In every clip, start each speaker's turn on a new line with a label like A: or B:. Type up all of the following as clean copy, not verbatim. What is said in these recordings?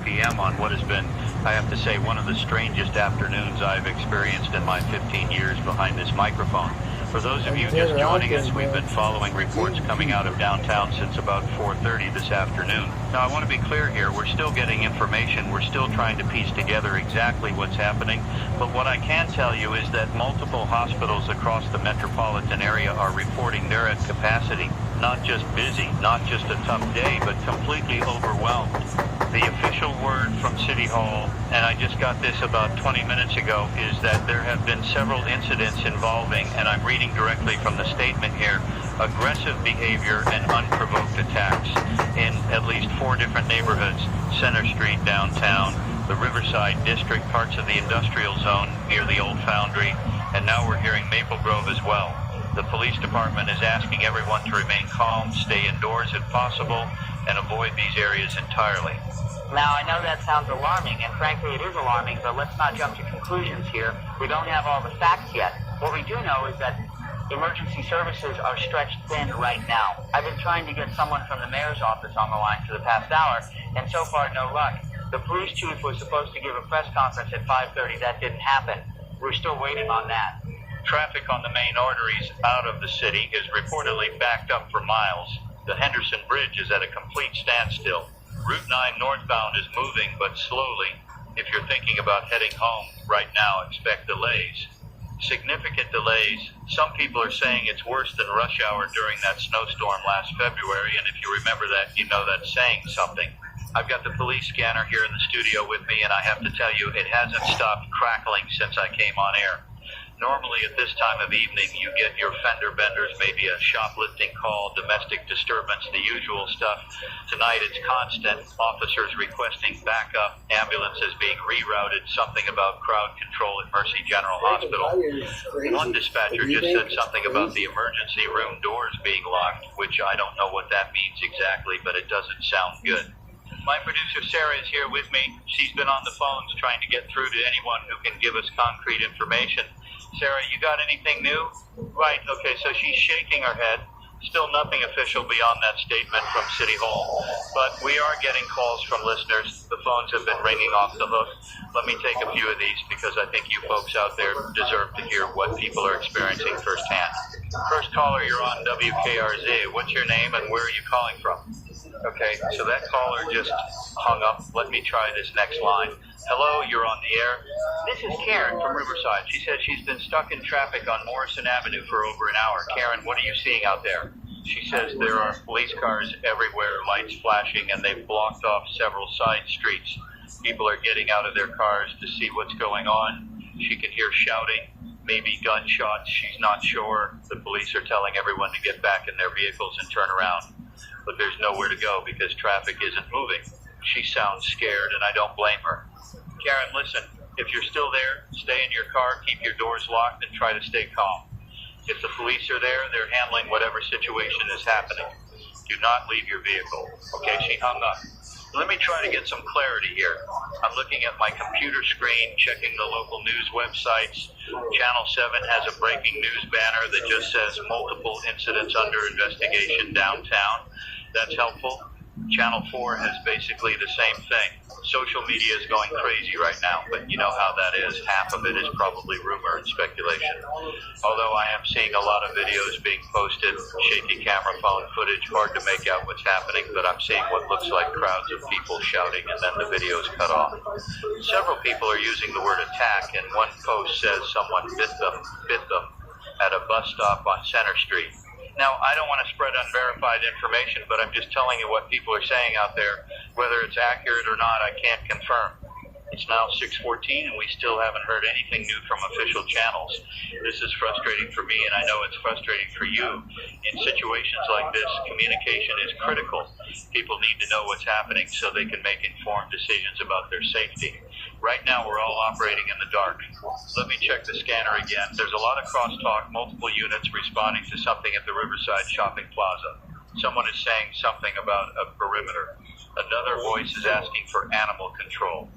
A: p.m. on what has been, I have to say, one of the strangest afternoons I've experienced in my 15 years behind this microphone. For those of you just joining us, we've been following reports coming out of downtown since about 4:30 this afternoon. Now, I want to be clear here. We're still getting information. We're still trying to piece together exactly what's happening. But what I can tell you is that multiple hospitals across the metropolitan area are reporting they're at capacity. Not just busy, not just a tough day, but completely overwhelmed. The official word from City Hall, and I just got this about 20 minutes ago, is that there have been several incidents involving, and I'm reading directly from the statement here, aggressive behavior and unprovoked attacks in at least 4 different neighborhoods: Center Street downtown, the Riverside District, parts of the industrial zone near the old foundry, and now we're hearing Maple Grove as well. The police department is asking everyone to remain calm, stay indoors if possible, and avoid these areas entirely.
B: Now, I know that sounds alarming, and frankly it is alarming, but let's not jump to conclusions here. We don't have all the facts yet. What we do know is that emergency services are stretched thin right now. I've been trying to get someone from the mayor's office on the line for the past hour, and so far no luck. The police chief was supposed to give a press conference at 5:30. That didn't happen. We're still waiting on that.
A: Traffic on the main arteries out of the city is reportedly backed up for miles. The Henderson Bridge is at a complete standstill. Route 9 northbound is moving, but slowly. If you're thinking about heading home right now, expect delays. Significant delays. Some people are saying it's worse than rush hour during that snowstorm last February, and if you remember that, you know that's saying something. I've got the police scanner here in the studio with me, and I have to tell you, it hasn't stopped crackling since I came on air. Normally at this time of evening, you get your fender benders, maybe a shoplifting call, domestic disturbance, the usual stuff. Tonight it's constant. Officers requesting backup, ambulances being rerouted, something about crowd control at Mercy General Hospital. One dispatcher just said something about the emergency room doors being locked, which I don't know what that means exactly, but it doesn't sound good. My producer Sarah is here with me. She's been on the phones trying to get through to anyone who can give us concrete information. Sarah, you got anything new? Right, okay, so she's shaking her head. Still nothing official beyond that statement from City Hall. But we are getting calls from listeners. The phones have been ringing off the hook. Let me take a few of these because I think you folks out there deserve to hear what people are experiencing firsthand. First caller, you're on WKRZ. What's your name and where are you calling from? Okay, so that caller just hung up. Let me try this next line. Hello, you're on the air. This is Karen from Riverside. She said she's been stuck in traffic on Morrison Avenue for over an hour. Karen, what are you seeing out there? She says there are police cars everywhere, lights flashing, and they've blocked off several side streets. People are getting out of their cars to see what's going on. She can hear shouting, maybe gunshots. She's not sure. The police are telling everyone to get back in their vehicles and turn around. But there's nowhere to go because traffic isn't moving. She sounds scared, and I don't blame her. Karen, listen, if you're still there, stay in your car, keep your doors locked, and try to stay calm. If the police are there, they're handling whatever situation is happening. Do not leave your vehicle. Okay, she hung up. Let me try to get some clarity here. I'm looking at my computer screen, checking the local news websites. Channel 7 has a breaking news banner that just says multiple incidents under investigation downtown. That's helpful. Channel 4 has basically the same thing. Social media is going crazy right now, but you know how that is. Half of it is probably rumor and speculation. Although I am seeing a lot of videos being posted, shaky camera phone footage, hard to make out what's happening, but I'm seeing what looks like crowds of people shouting and then the video is cut off. Several people are using the word attack, and one post says someone bit them at a bus stop on Center Street. Now, I don't want to spread unverified information, but I'm just telling you what people are saying out there. Whether it's accurate or not, I can't confirm. It's now 6:14, and we still haven't heard anything new from official channels. This is frustrating for me, and I know it's frustrating for you. In situations like this, communication is critical. People need to know what's happening so they can make informed decisions about their safety. Right now, we're all operating in the dark. Let me check the scanner again. There's a lot of crosstalk, multiple units responding to something at the Riverside Shopping Plaza. Someone is saying something about a perimeter. Another voice is asking for animal control.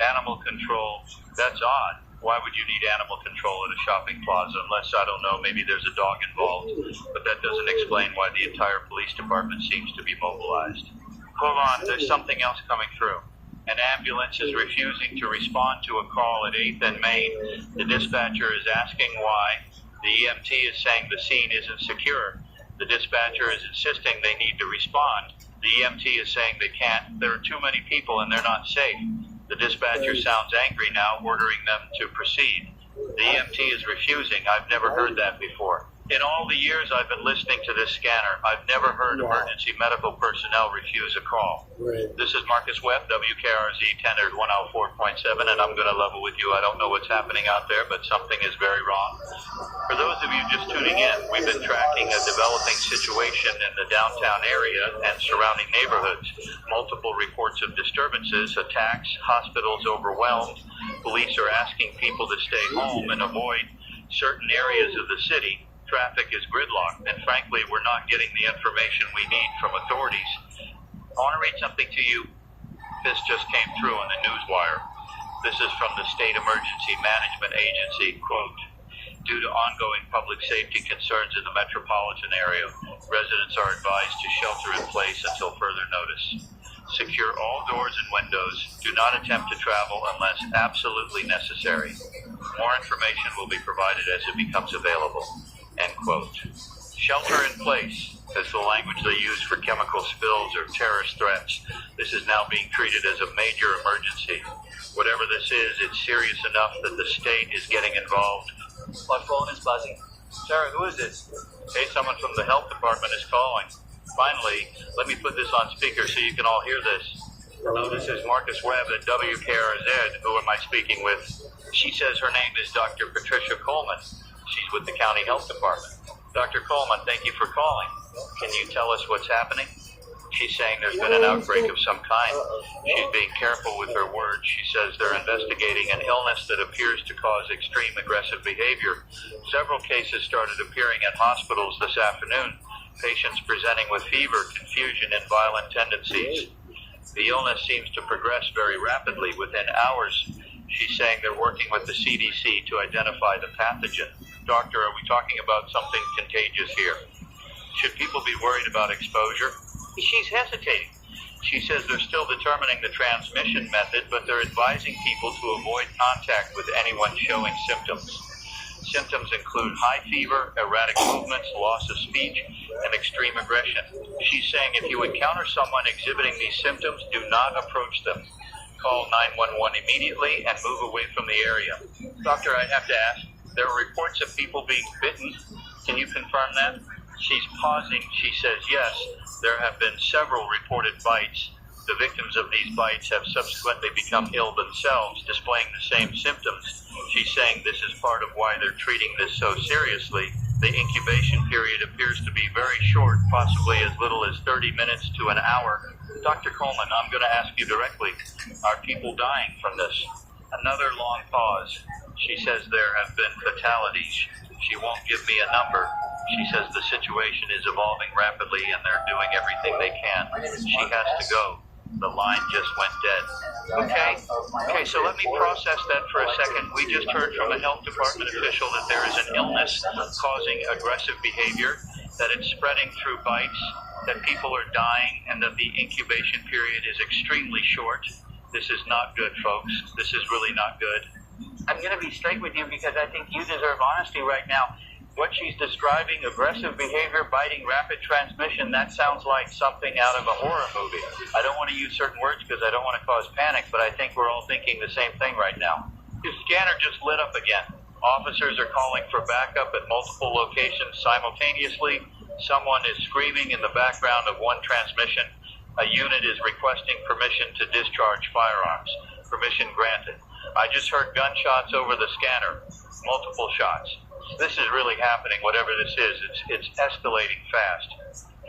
A: Animal control, that's odd. Why would you need animal control at a shopping plaza unless, I don't know, maybe there's a dog involved. But that doesn't explain why the entire police department seems to be mobilized. Hold on, there's something else coming through. An ambulance is refusing to respond to a call at 8th and Main. The dispatcher is asking why. The EMT is saying the scene isn't secure. The dispatcher is insisting they need to respond. The EMT is saying they can't. There are too many people and they're not safe. The dispatcher sounds angry now, ordering them to proceed. The EMT is refusing. I've never heard that before. In all the years I've been listening to this scanner, I've never heard emergency medical personnel refuse a call.
C: Right.
A: This is Marcus Webb, WKRZ, Tenor 104.7, and I'm going to level with you. I don't know what's happening out there, but something is very wrong. For those of you just tuning in, we've been tracking a developing situation in the downtown area and surrounding neighborhoods. Multiple reports of disturbances, attacks, hospitals overwhelmed. Police are asking people to stay home and avoid certain areas of the city. Traffic is gridlocked, and frankly, we're not getting the information we need from authorities. I want to read something to you. This just came through on the Newswire. This is from the State Emergency Management Agency, quote, due to ongoing public safety concerns in the metropolitan area, residents are advised to shelter in place until further notice. Secure all doors and windows. Do not attempt to travel unless absolutely necessary. More information will be provided as it becomes available. End quote. Shelter in place is the language they use for chemical spills or terrorist threats. This is now being treated as a major emergency. Whatever this is, it's serious enough that the state is getting involved. My phone is buzzing. Sarah, who is this? Hey, someone from the health department is calling. Finally, let me put this on speaker so you can all hear this. Hello, this is Marcus Webb at WKRZ. Who am I speaking with? She says her name is Dr. Patricia Coleman. She's with the county health department. Dr. Coleman, thank you for calling. Can you tell us what's happening? She's saying there's been an outbreak of some kind. She's being careful with her words. She says they're investigating an illness that appears to cause extreme aggressive behavior. Several cases started appearing at hospitals this afternoon. Patients presenting with fever, confusion, and violent tendencies. The illness seems to progress very rapidly within hours. She's saying they're working with the CDC to identify the pathogen. Doctor, are we talking about something contagious here? Should people be worried about exposure? She's hesitating. She says they're still determining the transmission method, but they're advising people to avoid contact with anyone showing symptoms. Symptoms include high fever, erratic movements, loss of speech, and extreme aggression. She's saying if you encounter someone exhibiting these symptoms, do not approach them. Call 911 immediately and move away from the area. Doctor, I have to ask, there are reports of people being bitten. Can you confirm that? She's pausing. She says yes, there have been several reported bites. The victims of these bites have subsequently become ill themselves, displaying the same symptoms. She's saying this is part of why they're treating this so seriously. The incubation period appears to be very short, possibly as little as 30 minutes to an hour. Dr. Coleman, I'm going to ask you directly, are people dying from this? Another long pause. She says there have been fatalities. She won't give me a number. She says the situation is evolving rapidly and they're doing everything they can. She has to go. The line just went dead. Okay, so let me process that for a second. We just heard from a health department official that there is an illness causing aggressive behavior, that it's spreading through bites, that people are dying, and that the incubation period is extremely short. This is not good, folks. This is really not good. I'm going to be straight with you because I think you deserve honesty right now. What she's describing, aggressive behavior, biting, rapid transmission, that sounds like something out of a horror movie. I don't want to use certain words because I don't want to cause panic, but I think we're all thinking the same thing right now. The scanner just lit up again. Officers are calling for backup at multiple locations simultaneously. Someone is screaming in the background of one transmission. A unit is requesting permission to discharge firearms. Permission granted. I just heard gunshots over the scanner. Multiple shots. This is really happening, whatever this is. It's escalating fast.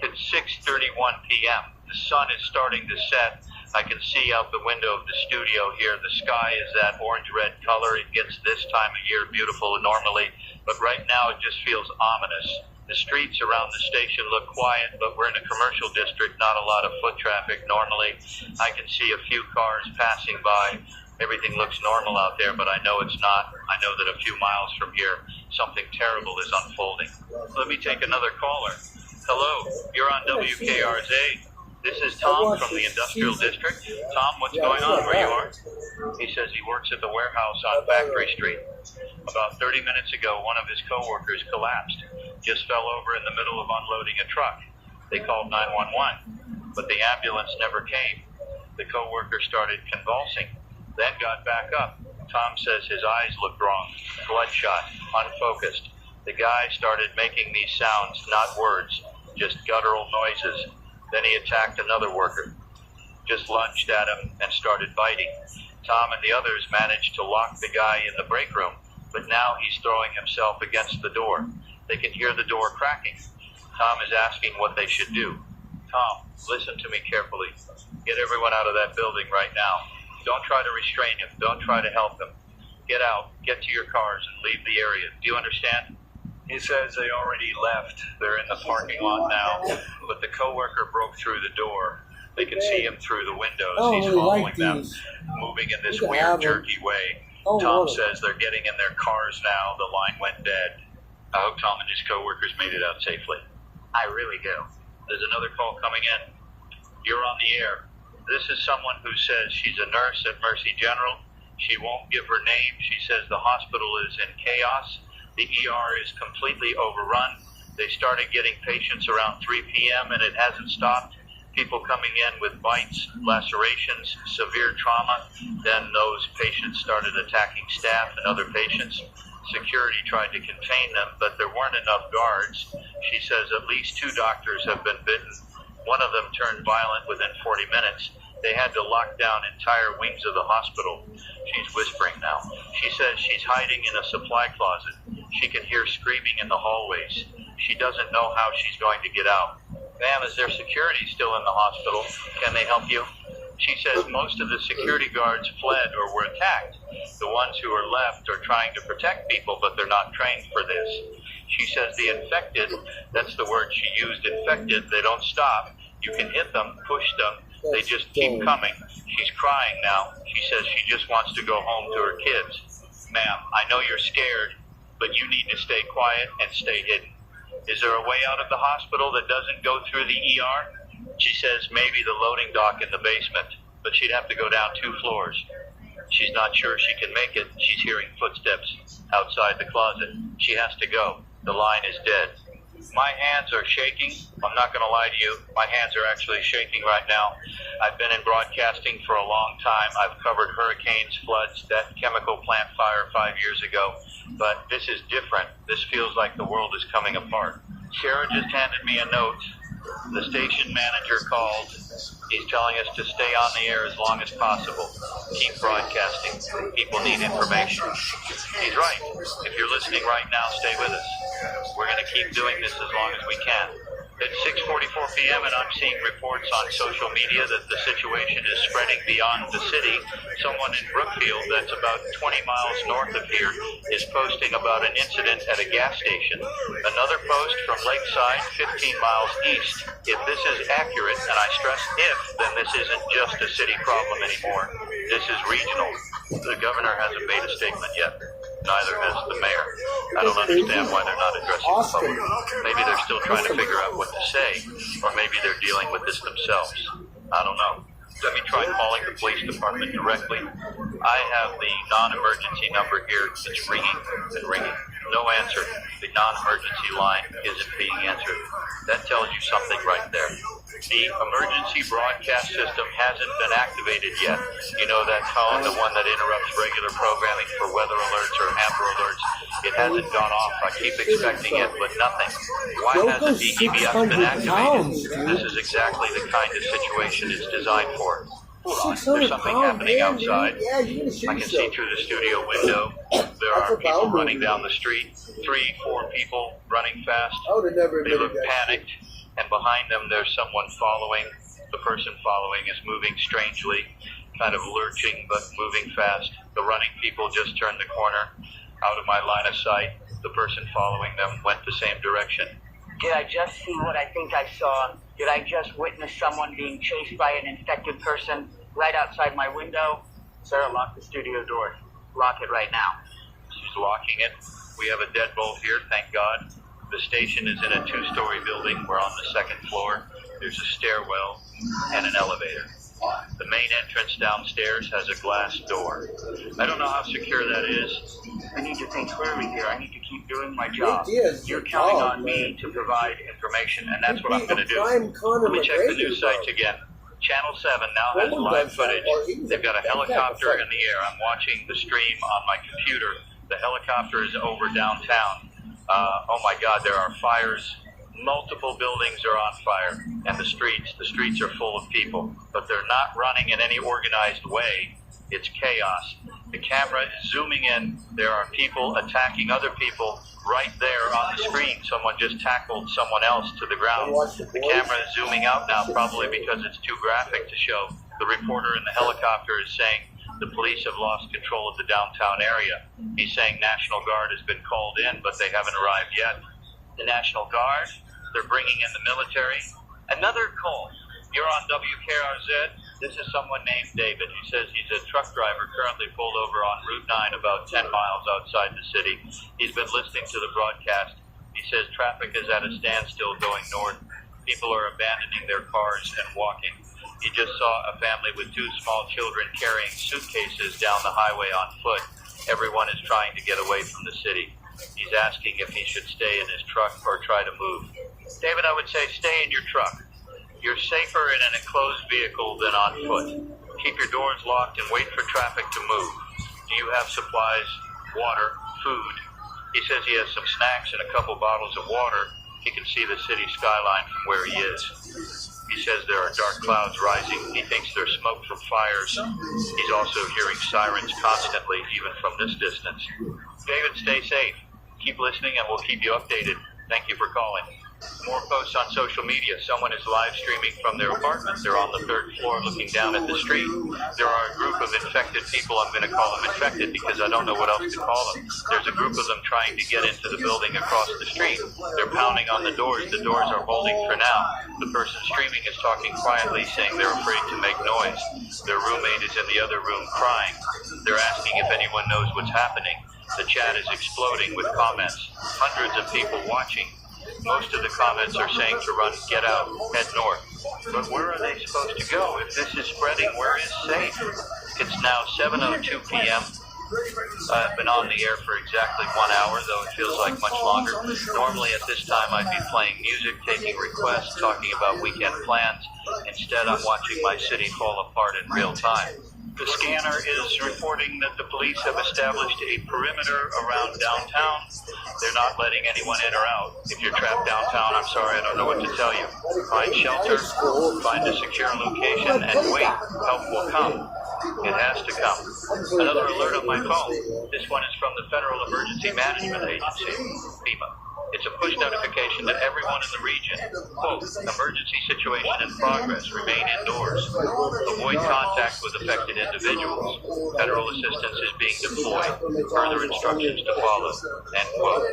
A: It's 6:31 p.m. The sun is starting to set. I can see out the window of the studio here. The sky is that orange-red color. It gets this time of year beautiful normally, but right now it just feels ominous. The streets around the station look quiet, but we're in a commercial district, not a lot of foot traffic normally. I can see a few cars passing by. Everything looks normal out there, but I know it's not. I know that a few miles from here, something terrible is unfolding. Let me take another caller. Hello, you're on WKRZ. This is Tom from the Industrial District. Tom, what's going on where you are? He says he works at the warehouse on Factory Street. About 30 minutes ago, one of his coworkers collapsed, just fell over in the middle of unloading a truck. They called 911, but the ambulance never came. The coworker started convulsing, then got back up. Tom says his eyes looked wrong, bloodshot, unfocused. The guy started making these sounds, not words, just guttural noises. Then he attacked another worker, just lunged at him and started biting. Tom and the others managed to lock the guy in the break room, but now he's throwing himself against the door. They can hear the door cracking. Tom is asking what they should do. Tom, listen to me carefully. Get everyone out of that building right now. Don't try to restrain him. Don't try to help him. Get out, get to your cars, and leave the area. Do you understand? He says they already left. They're in the parking lot now, but the coworker broke through the door. They can see him through the windows. He's following them, moving in this weird, jerky way. Tom says they're getting in their cars now. The line went dead. I hope Tom and his coworkers made it out safely. I really do. There's another call coming in. You're on the air. This is someone who says she's a nurse at Mercy General. She won't give her name. She says the hospital is in chaos. The ER is completely overrun. They started getting patients around 3 p.m. and it hasn't stopped. People coming in with bites, lacerations, severe trauma. Then those patients started attacking staff and other patients. Security tried to contain them, but there weren't enough guards. She says at least 2 doctors have been bitten. One of them turned violent within 40 minutes. They had to lock down entire wings of the hospital. She's whispering now. She says she's hiding in a supply closet. She can hear screaming in the hallways. She doesn't know how she's going to get out. Ma'am, is there security still in the hospital? Can they help you? She says most of the security guards fled or were attacked. The ones who are left are trying to protect people, but they're not trained for this. She says the infected, that's the word she used, infected, they don't stop. You can hit them, push them, they just keep coming. She's crying now. She says she just wants to go home to her kids. Ma'am, I know you're scared, but you need to stay quiet and stay hidden. Is there a way out of the hospital that doesn't go through the ER? She says maybe the loading dock in the basement, but she'd have to go down 2 floors. She's not sure she can make it. She's hearing footsteps outside the closet. She has to go. The line is dead. My hands are shaking. I'm not going to lie to you. My hands are actually shaking right now. I've been in broadcasting for a long time. I've covered hurricanes, floods, that chemical plant fire 5 years ago. But this is different. This feels like the world is coming apart. Sarah just handed me a note. The station manager called. He's telling us to stay on the air as long as possible. Keep broadcasting. People need information. He's right. If you're listening right now, stay with us. We're going to keep doing this as long as we can. It's 6:44 p.m. and I'm seeing reports on social media that the situation is spreading beyond the city. Someone in Brookfield, that's about 20 miles north of here, is posting about an incident at a gas station. Another post from Lakeside, 15 miles east. If this is accurate, and I stress if, then this isn't just a city problem anymore. This is regional. The governor hasn't made a statement yet. Neither has the mayor. I don't understand why they're not addressing the public. Maybe they're still trying to figure out what to say, or maybe they're dealing with this themselves. I don't know. Let me try calling the police department directly. I have the non-emergency number here. It's ringing and ringing. No answer. The non-emergency line isn't being answered. That tells you something right there. The emergency broadcast system hasn't been activated yet. You know that tone, the one that interrupts regular programming for weather alerts or amber alerts? It hasn't gone off. I keep expecting it, but nothing. Why hasn't the EBS been activated? This is exactly the kind of situation it's designed for. Hold on, there's something happening outside. I can see through the studio window. There are people running down the street. 3, 4 people running fast. They look panicked. And behind them, there's someone following. The person following is moving strangely, kind of lurching, but moving fast. The running people just turned the corner out of my line of sight. The person following them went the same direction.
B: Did I just see what I think I saw? Did I just witness someone being chased by an infected person right outside my window? Sarah, lock the studio door. Lock it right now.
A: She's locking it. We have a deadbolt here, thank God. The station is in a 2-story building. We're on the 2nd floor. There's a stairwell and an elevator. The main entrance downstairs has a glass door. I don't know how secure that is.
B: I need to think clearly here. I need to keep doing my job.
C: Diaz,
B: You're
C: good
B: counting
C: job,
B: on me
C: man.
B: to provide information, and that's
C: You'd
B: what I'm
C: be
B: going to
C: a
B: do.
C: prime Conor
B: Let me check the
C: McGregor,
B: news
C: bro.
B: sites again.
A: Channel 7 now has
C: Roman
A: live
C: does that,
A: footage.
C: or he was
A: They've got a
C: that type of
A: helicopter
C: fight.
A: in the air. I'm watching the stream on my computer. The helicopter is over downtown. Oh my God, there are fires. Multiple buildings are on fire, and the streets are full of people, but they're not running in any organized way. It's chaos. The camera is zooming in. There are people attacking other people right there on the screen. Someone just tackled someone else to the ground. The camera is zooming out now, probably because it's too graphic to show. The reporter in the helicopter is saying the police have lost control of the downtown area. He's saying National Guard has been called in, but they haven't arrived yet. The National Guard, they're bringing in the military. Another call. You're on WKRZ. This is someone named David. He says he's a truck driver currently pulled over on Route 9 about 10 miles outside the city. He's been listening to the broadcast. He says traffic is at a standstill going north. People are abandoning their cars and walking. He just saw a family with 2 small children carrying suitcases down the highway on foot. Everyone is trying to get away from the city. He's asking if he should stay in his truck or try to move. David, I would say stay in your truck. You're safer in an enclosed vehicle than on foot. Keep your doors locked and wait for traffic to move. Do you have supplies, water, food? He says he has some snacks and a couple bottles of water. He can see the city skyline from where he is. He says there are dark clouds rising. He thinks there's smoke from fires. He's also hearing sirens constantly, even from this distance. David, stay safe. Keep listening and we'll keep you updated. Thank you for calling. More posts on social media. Someone is live streaming from their apartment. They're on the 3rd floor looking down at the street. There are a group of infected people. I'm going to call them infected because I don't know what else to call them. There's a group of them trying to get into the building across the street. They're pounding on the doors. The doors are holding for now. The person streaming is talking quietly, saying they're afraid to make noise. Their roommate is in the other room crying. They're asking if anyone knows what's happening. The chat is exploding with comments. Hundreds of people watching. Most of the comments are saying to run, get out, head north. But where are they supposed to go? If this is spreading, where is safe? It's now 7:02 p.m. I've been on the air for exactly 1 hour, though it feels like much longer. Normally at this time I'd be playing music, taking requests, talking about weekend plans. Instead, I'm watching my city fall apart in real time. The scanner is reporting that the police have established a perimeter around downtown. They're not letting anyone in or out. If you're trapped downtown, I'm sorry, I don't know what to tell you. Find shelter, find a secure location, and wait. Help will come. It has to come. Another alert on my phone. This one is from the Federal Emergency Management Agency, FEMA. It's a push notification to everyone in the region. Quote, emergency situation in progress. Remain indoors. Avoid contact with affected individuals. Federal assistance is being deployed. Further instructions to follow. End quote.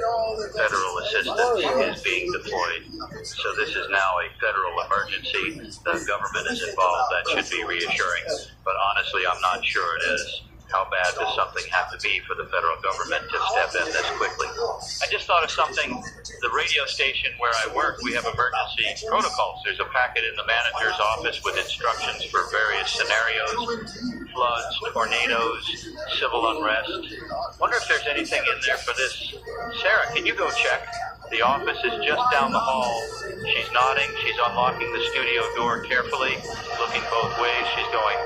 A: Federal assistance is being deployed. So this is now a federal emergency. The government is involved. That should be reassuring. But honestly, I'm not sure it is. How bad does something have to be for the federal government to step in this quickly? I just thought of something. The radio station where I work, we have emergency protocols. There's a packet in the manager's office with instructions for various scenarios, floods, tornadoes, civil unrest. Wonder if there's anything in there for this. Sarah, can you go check? The office is just down the hall. She's nodding. She's unlocking the studio door carefully, looking both ways. She's going,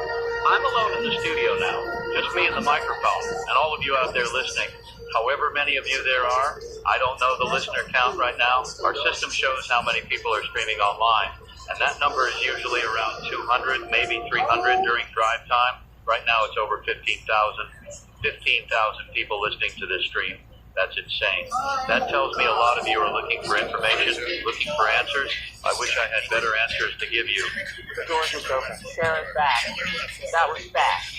A: I'm alone in the studio now. Just me and the microphone, and all of you out there listening. However many of you there are, I don't know the listener count right now. Our system shows how many people are streaming online, and that number is usually around 200, maybe 300 during drive time. Right now it's over 15,000 people listening to this stream. That's insane. That tells me a lot of you are looking for information, looking for answers. I wish I had better answers to give you.
B: The doors are open. Sarah's back. That was fast.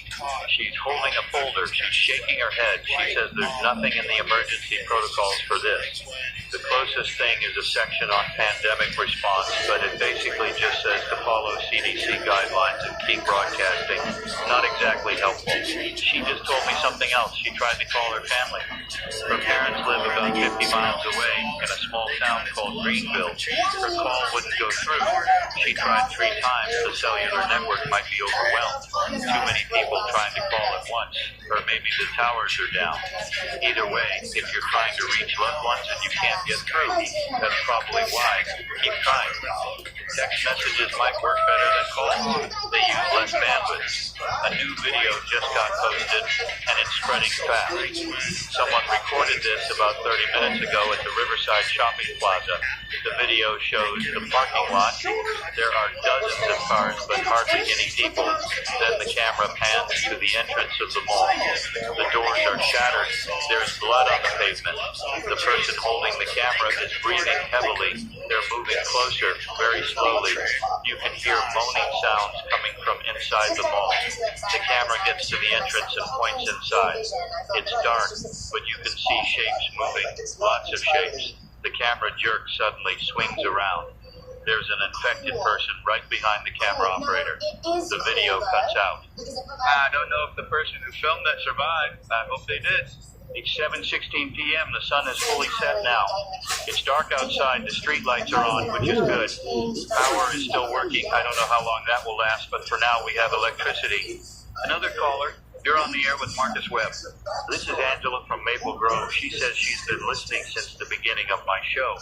A: She's holding a folder. She's shaking her head. She says there's nothing in the emergency protocols for this. The closest thing is a section on pandemic response, but it basically just says to follow CDC guidelines and keep broadcasting. Not exactly helpful. She just told me something else. She tried to call her family. Her parents live about 50 miles away in a small town called Greenville. Her call wouldn't go through. She tried 3 times. The cellular network might be overwhelmed. Too many people trying to call at once. Or maybe the towers are down. Either way, if you're trying to reach loved ones and you can't get through, that's probably why. Keep trying. Text messages might work better than calls. They use less bandwidth. A new video just got posted, and it's spreading fast. Someone recorded this about 30 minutes ago at the Riverside Shopping Plaza. The video shows the parking lot. There are dozens of cars, but hardly any people. Then the camera pans to the entrance of the mall. The doors are shattered. There's blood on the pavement. The person holding the camera is breathing heavily. They're moving closer, very slowly. You can hear moaning sounds coming from inside the mall. The camera gets to the entrance and points inside. It's dark, but you can see shapes moving, lots of shapes. The camera jerks suddenly, swings around. There's an infected person right behind the camera operator. The video cuts out. I don't know if the person who filmed that survived. I hope they did. It's 7:16 p.m. The sun is fully set now. It's dark outside. The street lights are on, which is good. Power is still working. I don't know how long that will last, but for now we have electricity. Another caller. You're on the air with Marcus Webb. This is Angela from Maple Grove. She says she's been listening since the beginning of my show.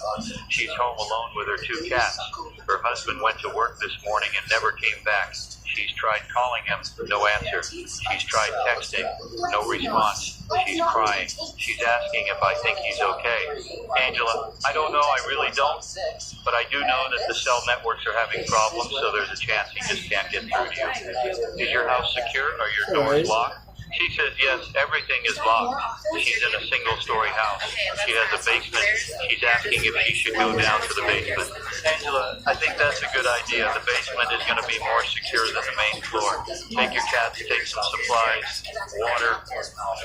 A: She's home alone with her 2 cats. Her husband went to work this morning and never came back. She's tried calling him, no answer. She's tried texting, no response. She's crying. She's asking if I think he's okay. Angela, I don't know, I really don't. But I do know that the cell networks are having problems, so there's a chance he just can't get through to you. Is your house secure? Are your doors locked? She says, yes, everything is locked. She's in a single-story house. She has a basement. She's asking if she should go down to the basement. Angela, I think that's a good idea. The basement is going to be more secure than the main floor. Take your cats, take some supplies, water,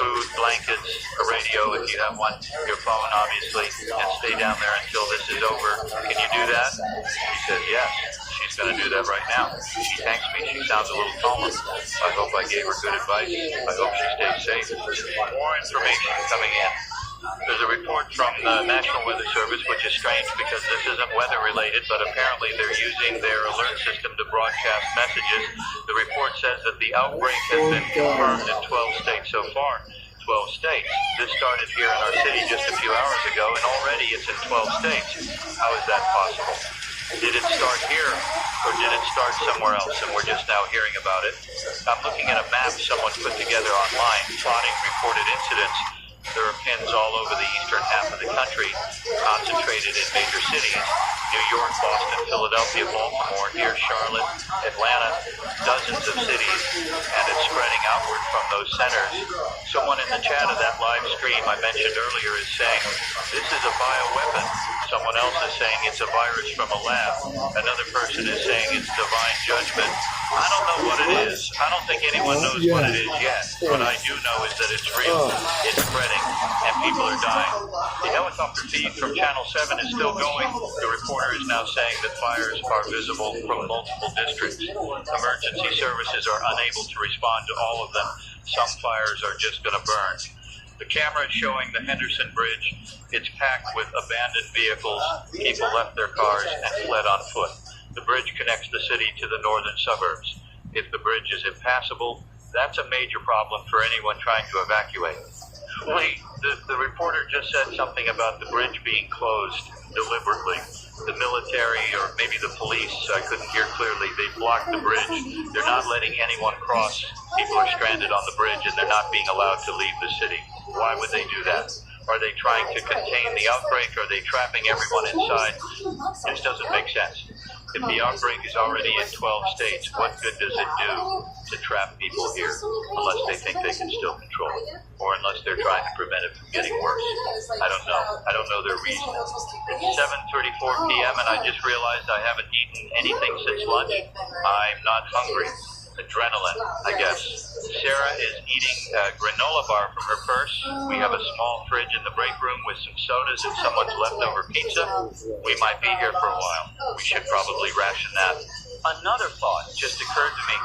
A: food, blankets, a radio if you have one, your phone, obviously, and stay down there until this is over. Can you do that? She says, yes. She's going to do that right now. She thanks me. She sounds a little calmer. I hope I gave her good advice. I hope she stays safe. More information coming in. There's a report from the National Weather Service, which is strange because this isn't weather related, but apparently they're using their alert system to broadcast messages. The report says that the outbreak has been confirmed in 12 states so far. 12 states. This started here in our city just a few hours ago, and already it's in 12 states. How is that possible? Did it start here, or did it start somewhere else, and we're just now hearing about it? I'm looking at a map someone put together online, plotting reported incidents. There are pins all over the eastern half of the country, concentrated in major cities. New York, Boston, Philadelphia, Baltimore, here, Charlotte, Atlanta, dozens of cities, and it's spreading outward from those centers. Someone in the chat of that live stream I mentioned earlier is saying, this is a bioweapon. Someone else is saying it's a virus from a lab. Another person is saying it's divine judgment. I don't know what it is. I don't think anyone knows what it is yet. What I do know is that it's real. It's spreading, and people are dying. The helicopter feed from Channel 7 is still going. The reporter is now saying that fires are visible from multiple districts. Emergency services are unable to respond to all of them. Some fires are just going to burn. The camera is showing the Henderson Bridge. It's packed with abandoned vehicles. People left their cars and fled on foot. The bridge connects the city to the northern suburbs. If the bridge is impassable, that's a major problem for anyone trying to evacuate. Wait, the reporter just said something about the bridge being closed deliberately. The military, or maybe the police, I couldn't hear clearly, they blocked the bridge. They're not letting anyone cross. People are stranded on the bridge and they're not being allowed to leave the city. Why would they do that? Are they trying to contain the outbreak? Are they trapping everyone inside? This doesn't make sense. If the outbreak is already in 12 states, what good does it do to trap people here unless they think they can still control it? Or unless they're trying to prevent it from getting worse? I don't know. I don't know their reason. It's 7:34 p.m. and I just realized I haven't eaten anything since lunch. I'm not hungry. Adrenaline, I guess. Sarah is eating a granola bar from her purse. We have a small fridge in the break room with some sodas and someone's leftover pizza. We might be here for a while. We should probably ration that. Another thought just occurred to me.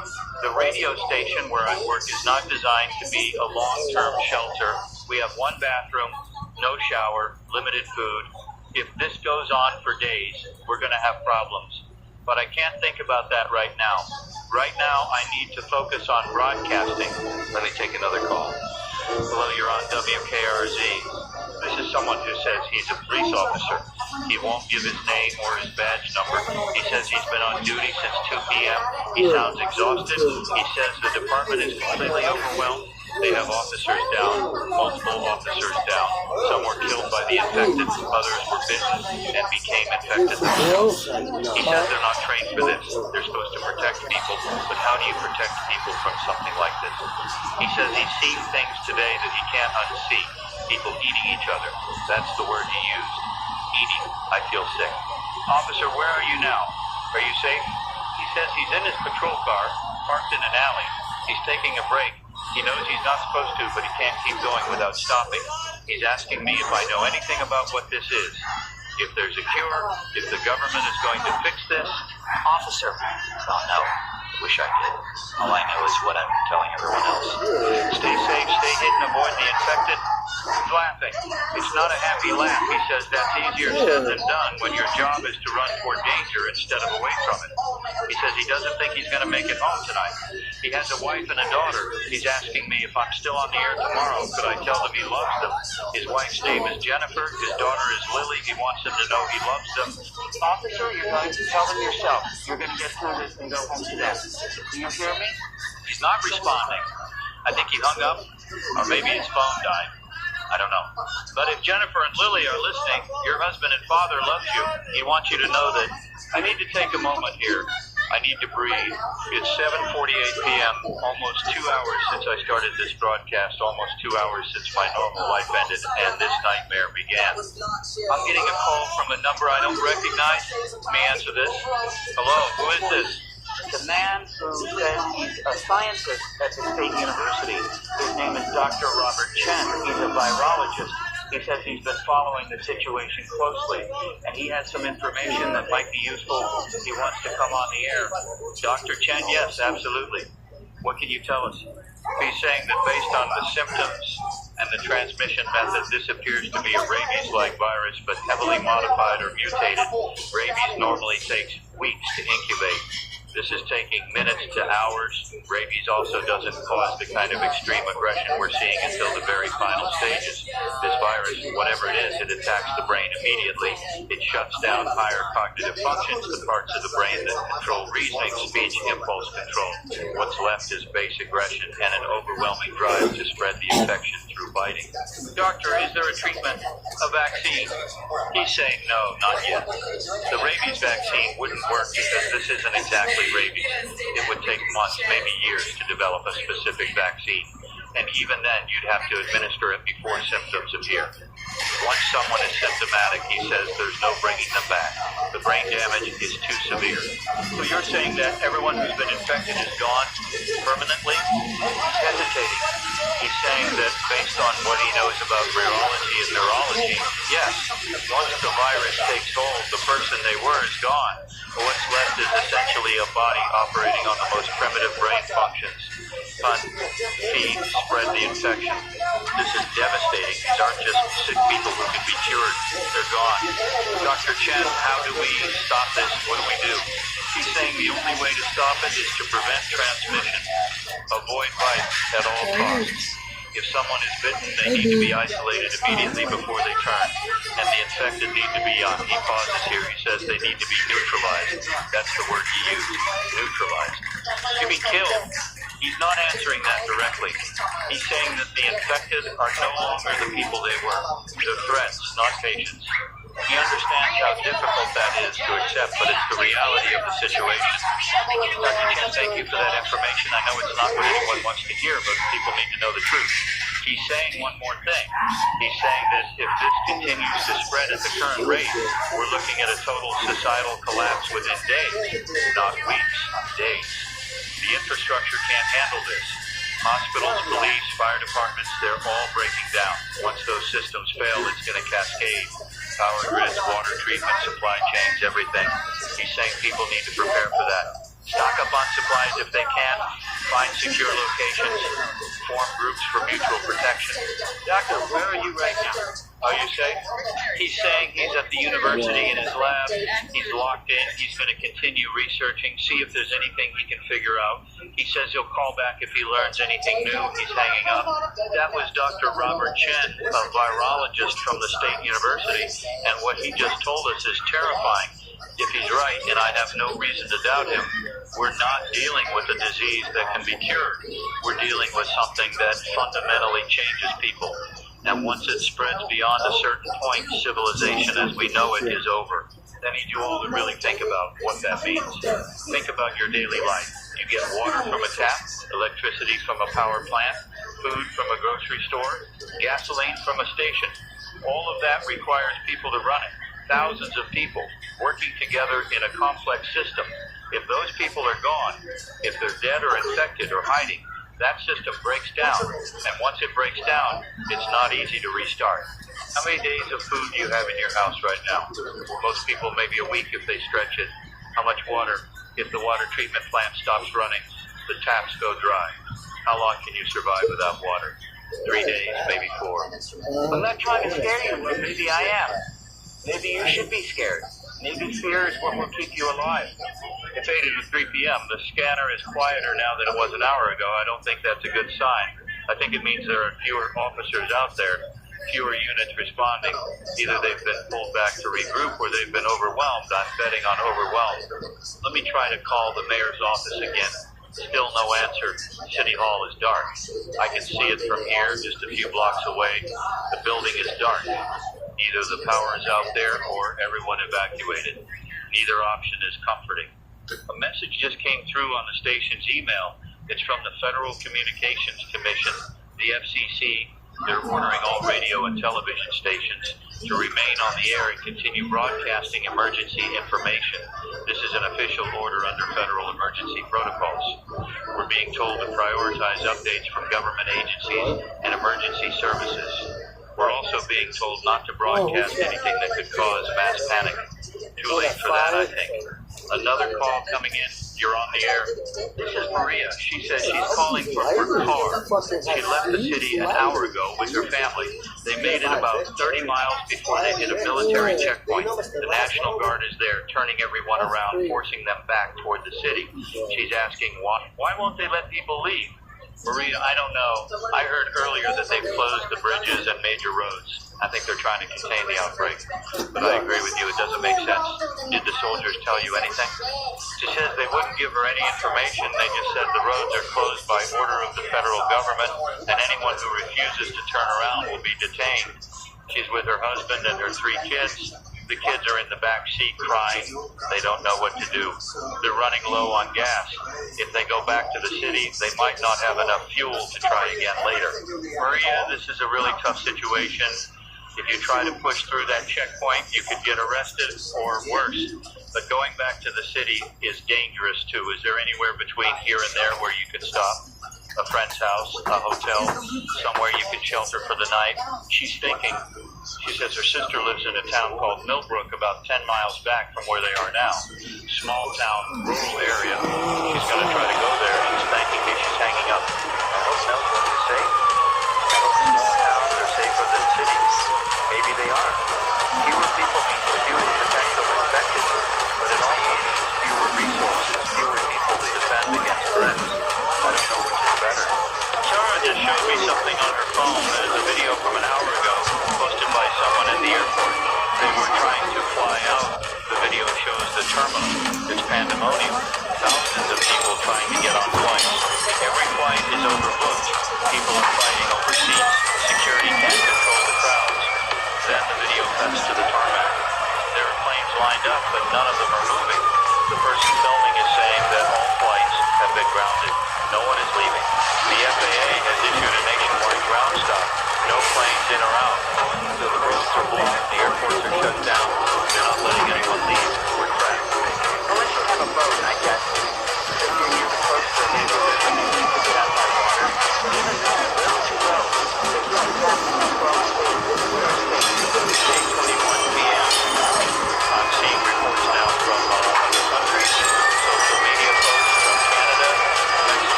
A: The radio station where I work is not designed to be a long-term shelter. We have one bathroom, no shower, limited food. If this goes on for days, we're going to have problems. But I can't think about that right now. Right now, I need to focus on broadcasting. Let me take another call. Hello, you're on WKRZ. This is someone who says he's a police officer. He won't give his name or his badge number. He says he's been on duty since 2 p.m. He sounds exhausted. He says the department is completely overwhelmed. They have officers down, multiple officers down. Some were killed by the infected, others were bitten and became infected themselves. He says they're not trained for this. They're supposed to protect people, but how do you protect people from something like this? He says he's seen things today that he can't unsee. People eating each other. That's the word he used. Eating. I feel sick. Officer, where are you now? Are you safe? He says he's in his patrol car, parked in an alley. He's taking a break. He knows he's not supposed to, but he can't keep going without stopping. He's asking me if I know anything about what this is. If there's a cure, if the government is going to fix this. Officer. Oh, no. Wish I did. All I know is what I'm telling everyone else. Stay safe, stay hidden, avoid the infected. He's laughing. It's not a happy laugh. He says that's easier said than done when your job is to run toward danger instead of away from it. He says he doesn't think he's going to make it home tonight. He has a wife and a daughter. He's asking me if I'm still on the air tomorrow. Could I tell them he loves them? His wife's name is Jennifer. His daughter is Lily. He wants them to know he loves them. Officer, you're going to tell them yourself. You're going to get through this and go home to them. Do you hear me? He's not responding. I think he hung up, or maybe his phone died. I don't know. But if Jennifer and Lily are listening, your husband and father loves you. He wants you to know that I need to take a moment here. I need to breathe. It's 7:48 p.m., almost 2 hours since I started this broadcast, almost 2 hours since my normal life ended and this nightmare began. I'm getting a call from a number I don't recognize. Let me answer this. Hello, who is this? The man who says he's a scientist at the State University. His name is Dr. Robert Chen. He's a virologist. He says he's been following the situation closely, and he has some information that might be useful. He wants to come on the air. Dr. Chen, yes, absolutely. What can you tell us? He's saying that based on the symptoms and the transmission method, this appears to be a rabies-like virus, but heavily modified or mutated. Rabies normally takes weeks to incubate. This is taking minutes to hours. Rabies also doesn't cause the kind of extreme aggression we're seeing until the very final stages. This virus, whatever it is, it attacks the brain immediately. It shuts down higher cognitive functions, the parts of the brain that control reasoning, speech, impulse control. What's left is base aggression and an overwhelming drive to spread the infection through biting. Doctor, is there a treatment, a vaccine? He's saying no, not yet. The rabies vaccine wouldn't work because this isn't exactly rabies. It would take months, maybe years, to develop a specific vaccine. And even then, you'd have to administer it before symptoms appear. Once someone is symptomatic, he says there's no bringing them back. The brain damage is too severe. So you're saying that everyone who's been infected is gone permanently? He's hesitating. He's saying that based on what he knows about virology and neurology, yes, once the virus takes hold, the person they were is gone. What's left is essentially a body operating on the most primitive brain functions. Hunt, feed, spread the infection. This is devastating. These aren't just sick people who can be cured. They're gone. Dr. Chen, how do we stop this? What do we do? He's saying the only way to stop it is to prevent transmission. Avoid bites at all costs. If someone is bitten, they need to be isolated immediately before they turn. And the infected need to be he pauses here, he says they need to be neutralized. That's the word he used, neutralized. To be killed. He's not answering that directly. He's saying that the infected are no longer the people they were. They're threats, not patients. He understands how difficult that is to accept, but it's the reality of the situation. Dr. Chen, thank you for that information. I know it's not what anyone wants to hear, but people need to know the truth. He's saying one more thing. He's saying that if this continues to spread at the current rate, we're looking at a total societal collapse within days, not weeks, days. The infrastructure can't handle this. Hospitals, police, fire departments, they're all breaking down. Once those systems fail, it's going to cascade. Power grids, water treatment, supply chains, everything. He's saying people need to prepare for that. Stock up on supplies if they can. Find secure locations. Form groups for mutual protection.
B: Doctor, where are you right now?
A: Oh, you say? He's saying he's at the university in his lab. He's locked in. He's going to continue researching, see if there's anything he can figure out. He says he'll call back if he learns anything new. He's hanging up. That was Dr. Robert Chen, a virologist from the State University, and what he just told us is terrifying. If he's right, and I have no reason to doubt him, we're not dealing with a disease that can be cured. We're dealing with something that fundamentally changes people. And once it spreads beyond a certain point, civilization as we know it is over. Then need you all to really think about what that means. Think about your daily life. You get water from a tap, electricity from a power plant, food from a grocery store, gasoline from a station. All of that requires people to run it. Thousands of people working together in a complex system. If those people are gone, if they're dead or infected or hiding, that system breaks down. And once it breaks down, it's not easy to restart. How many days of food do you have in your house right now? Most people, maybe a week if they stretch it. How much water? If the water treatment plant stops running, the taps go dry. How long can you survive without water? 3 days, maybe 4.
B: I'm not trying to scare you, but maybe I am. Maybe you should be scared. Maybe fear is what will keep you alive.
A: It's 8 to 3 p.m. The scanner is quieter now than it was an hour ago. I don't think that's a good sign. I think it means there are fewer officers out there, fewer units responding. Either they've been pulled back to regroup or they've been overwhelmed. I'm betting on overwhelmed. Let me try to call the mayor's office again. Still no answer. City Hall is dark. I can see it from here, just a few blocks away. The building is dark. Either the power is out there or everyone evacuated. Neither option is comforting. A message just came through on the station's email. It's from the Federal Communications Commission, the FCC. They're ordering all radio and television stations to remain on the air and continue broadcasting emergency information. This is an official order under federal emergency protocols. We're being told to prioritize updates from government agencies and emergency services. We're also being told not to broadcast anything that could cause mass panic. Too late for that, I think. Another call coming in. You're on the air. This is Maria. She says she's calling from her car. She left the city an hour ago with her family. They made it about 30 miles before they hit a military checkpoint. The National Guard is there, turning everyone around, forcing them back toward the city. She's asking why. Why won't they let people leave? Maria, I don't know. I heard earlier that they've closed the bridges and major roads. I think they're trying to contain the outbreak. But I agree with you, it doesn't make sense. Did the soldiers tell you anything? She says they wouldn't give her any information. They just said the roads are closed by order of the federal government, and anyone who refuses to turn around will be detained. She's with her husband and her 3 kids. The kids are in the back seat crying. They don't know what to do. They're running low on gas. If they go back to the city, they might not have enough fuel to try again later. Maria, this is a really tough situation. If you try to push through that checkpoint, you could get arrested or worse. But going back to the city is dangerous too. Is there anywhere between here and there where you could stop? A friend's house, a hotel, somewhere you could shelter for the night? She's thinking. She says her sister lives in a town called Millbrook, about 10 miles back from where they are now. Small town, rural area. She's going to try to go there. She's thanking me. She's hanging up. I hope Millbrook is safe. I hope small towns are safer than cities. Maybe they are. Fewer people means fewer potential infected, but it also means fewer resources, fewer people to defend against threats. I don't know which is better. Sarah just showed me something on her phone. There's a video from an hour ago posted by someone at the airport. They were trying to fly out. The video shows the terminal. It's pandemonium. Thousands of people trying to get on flights. Every flight is overbooked. People are fighting over seats. Security can't control the crowds. Then the video cuts to the tarmac. There are planes lined up, but none of them are moving. The person filming is saying that all flights have been grounded. No one is leaving. The FAA has issued a nationwide ground stop. No planes in or out. So the roads are blocked. The airports are shut down. They're not letting anyone leave. We're trapped.
B: Unless you have a boat, I guess. If you're close to the neighborhood, you could get out by water.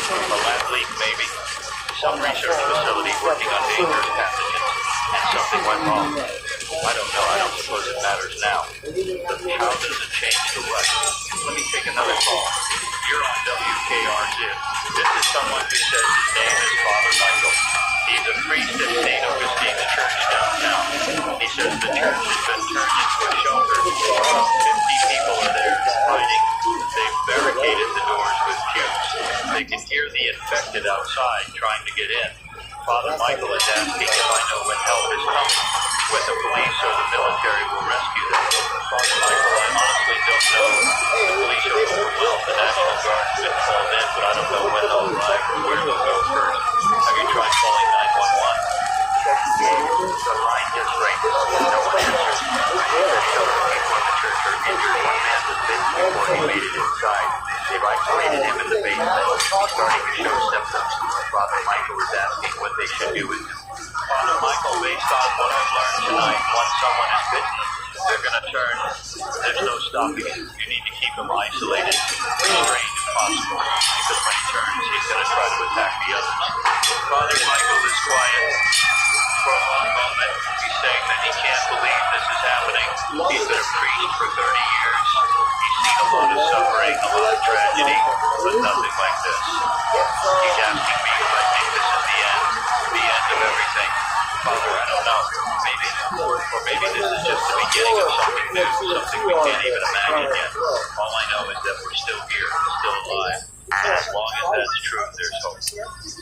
A: A lab leak, maybe. Some research facility working on dangerous pathogens. And something went wrong. I don't know. I don't suppose it matters now. But how does it change the what? Let me take another call. You're on WKRZ. This is someone who says his name is Father Michael. He's a priest at St. Augustine's Church downtown. He says the church has been turned into a shelter. About 50 people are there hiding. They've barricaded the doors with cubes. They can hear the infected outside trying to get in. Father Michael is asking if I know when help is coming, when the police or the military will rescue them. Father Michael, I honestly don't know. The police are overwhelmed. The National Guard's been called in, but I don't know when they'll arrive or where they'll go first. Have you tried calling 911? The line just rings. No one answers. There's several people in the church are injured. One man was bitten before he made it inside. They've isolated him in the basement. He's starting to show symptoms. Father Michael is asking what they should do with him. Father Michael, based on what I've learned tonight, once someone is bitten, they're going to turn. There's no stopping it. You need to keep him isolated, restrained if possible, because when he turns, he's going to try to attack the others. Father Michael is quiet for a long moment. He's saying that he can't believe this is happening. He's been a priest for 30 years. He's seen a lot of suffering, a lot of tragedy, but nothing like this. He's asking me if I think this is the end of everything. Father, I don't know. Maybe. Or maybe this is just the beginning of something new, something we can't even imagine yet. All I know is that we're still here, still alive. As long as that's true, there's hope.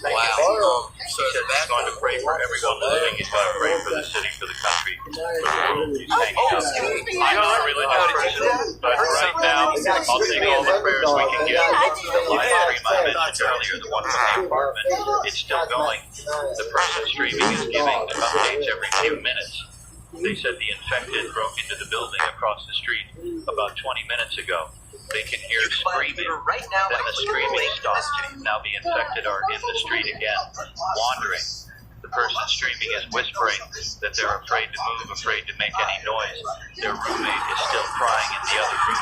C: Wow.
A: So he's going to pray for everyone living. He's going to pray for the city, for the country, for the world. He's hanging out. I'm not a religious person, but right now, I'll take all the prayers we can get. The live stream I mentioned earlier, the one from the apartment, it's still going. The person streaming is giving updates every few minutes. They said the infected broke into the building across the street about 20 minutes ago. They can hear screaming. Then the screaming stops. Now the infected are in the street again, wandering. The person streaming is whispering that they're afraid to move, afraid to make any noise. Their roommate is still crying in the other room.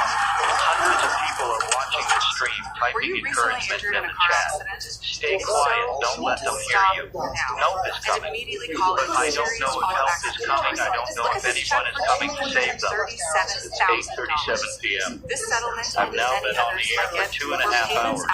A: Hundreds of people are watching the stream, typing encouragement in the chat. Stay quiet. Don't let them hear you. Help is coming. But I don't know if help is coming. I don't know if anyone is coming to save them. It's 8:37 p.m. I've now been on the air for 2.5 hours.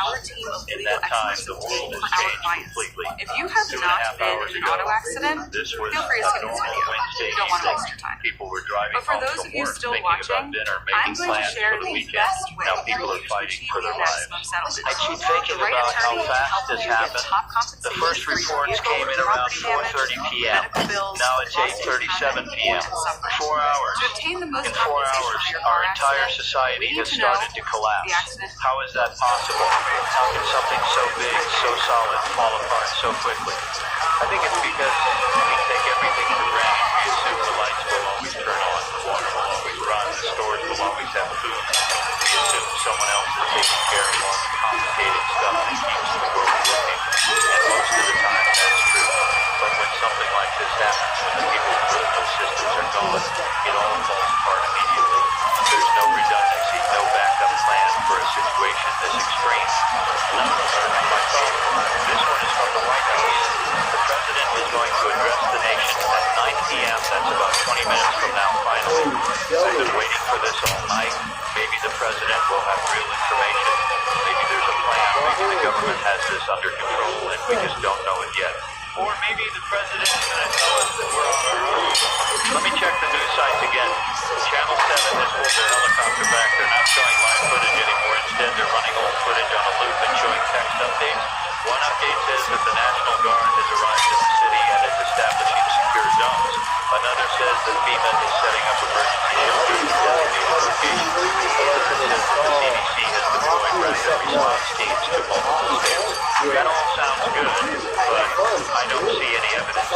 A: In that time, the world has changed completely.
D: If you have
A: 2.5
D: not
A: hours
D: been in
A: ago,
D: an auto accident,
A: this was
D: feel free to
A: a
D: skip this
A: normal
D: video.
A: Wednesday
D: You don't want to
A: evening.
D: waste your time.
A: People were driving
D: But for
A: home
D: those
A: from
D: of you
A: work,
D: still
A: thinking about
D: watching,
A: dinner,
D: I'm
A: making
D: going to
A: plans
D: share
A: for the
D: the
A: weekend.
D: best way
A: Now
D: for
A: people
D: you
A: are
D: to
A: fighting
D: achieve
A: for their
D: the
A: lives.
D: maximum settlement.
A: I keep thinking
D: The right
A: about how
D: attorney
A: fast
D: will
A: this
D: help you get
A: happened.
D: top
A: The
D: compensation
A: first
D: for your
A: reports
D: vehicle,
A: came in around
D: property damage,
A: 4:30 p.m.
D: medical bills,
A: Now it's
D: lost
A: 8:37 p.m.
D: and suffering.
A: 4 hours.
D: To obtain the most
A: In 4
D: compensation
A: hours,
D: for your
A: our
D: car
A: entire
D: accident,
A: society
D: we
A: has
D: need to know
A: started to collapse.
D: the accident.
A: How is that possible? How can something so big, so solid, fall apart so quickly? I think it's because we take everything for granted. We assume the lights will always turn on, the water will always run, the stores will always have food. We assume someone else is taking care of all the complicated stuff that keeps the world working. And most of the time, that's true. But when something like this happens, when the people's political systems are gone, it all falls apart immediately. There's no redundancy, no backup plan for a situation this extreme. Another alert on my phone. This one is from the White House. The president is going to address the nation at 9 p.m. That's about 20 minutes from now, finally. I've been waiting for this all night. Maybe the president will have real information. Maybe there's a plan. Maybe the government has this under control and we just don't know it yet. Or maybe the president is going to tell us that we're on our own. Let me check the news sites again. Channel 7 has pulled their helicopter back. They're not showing live footage anymore. Instead, they're running old footage on a loop and showing text updates. One update says that the National Guard has arrived in the city and is establishing secure zones. Another says that FEMA is setting up emergency shelters in designated locations. Another says that the CDC has deployed rapid response teams to multiple states. That all sounds good, but I don't see any evidence.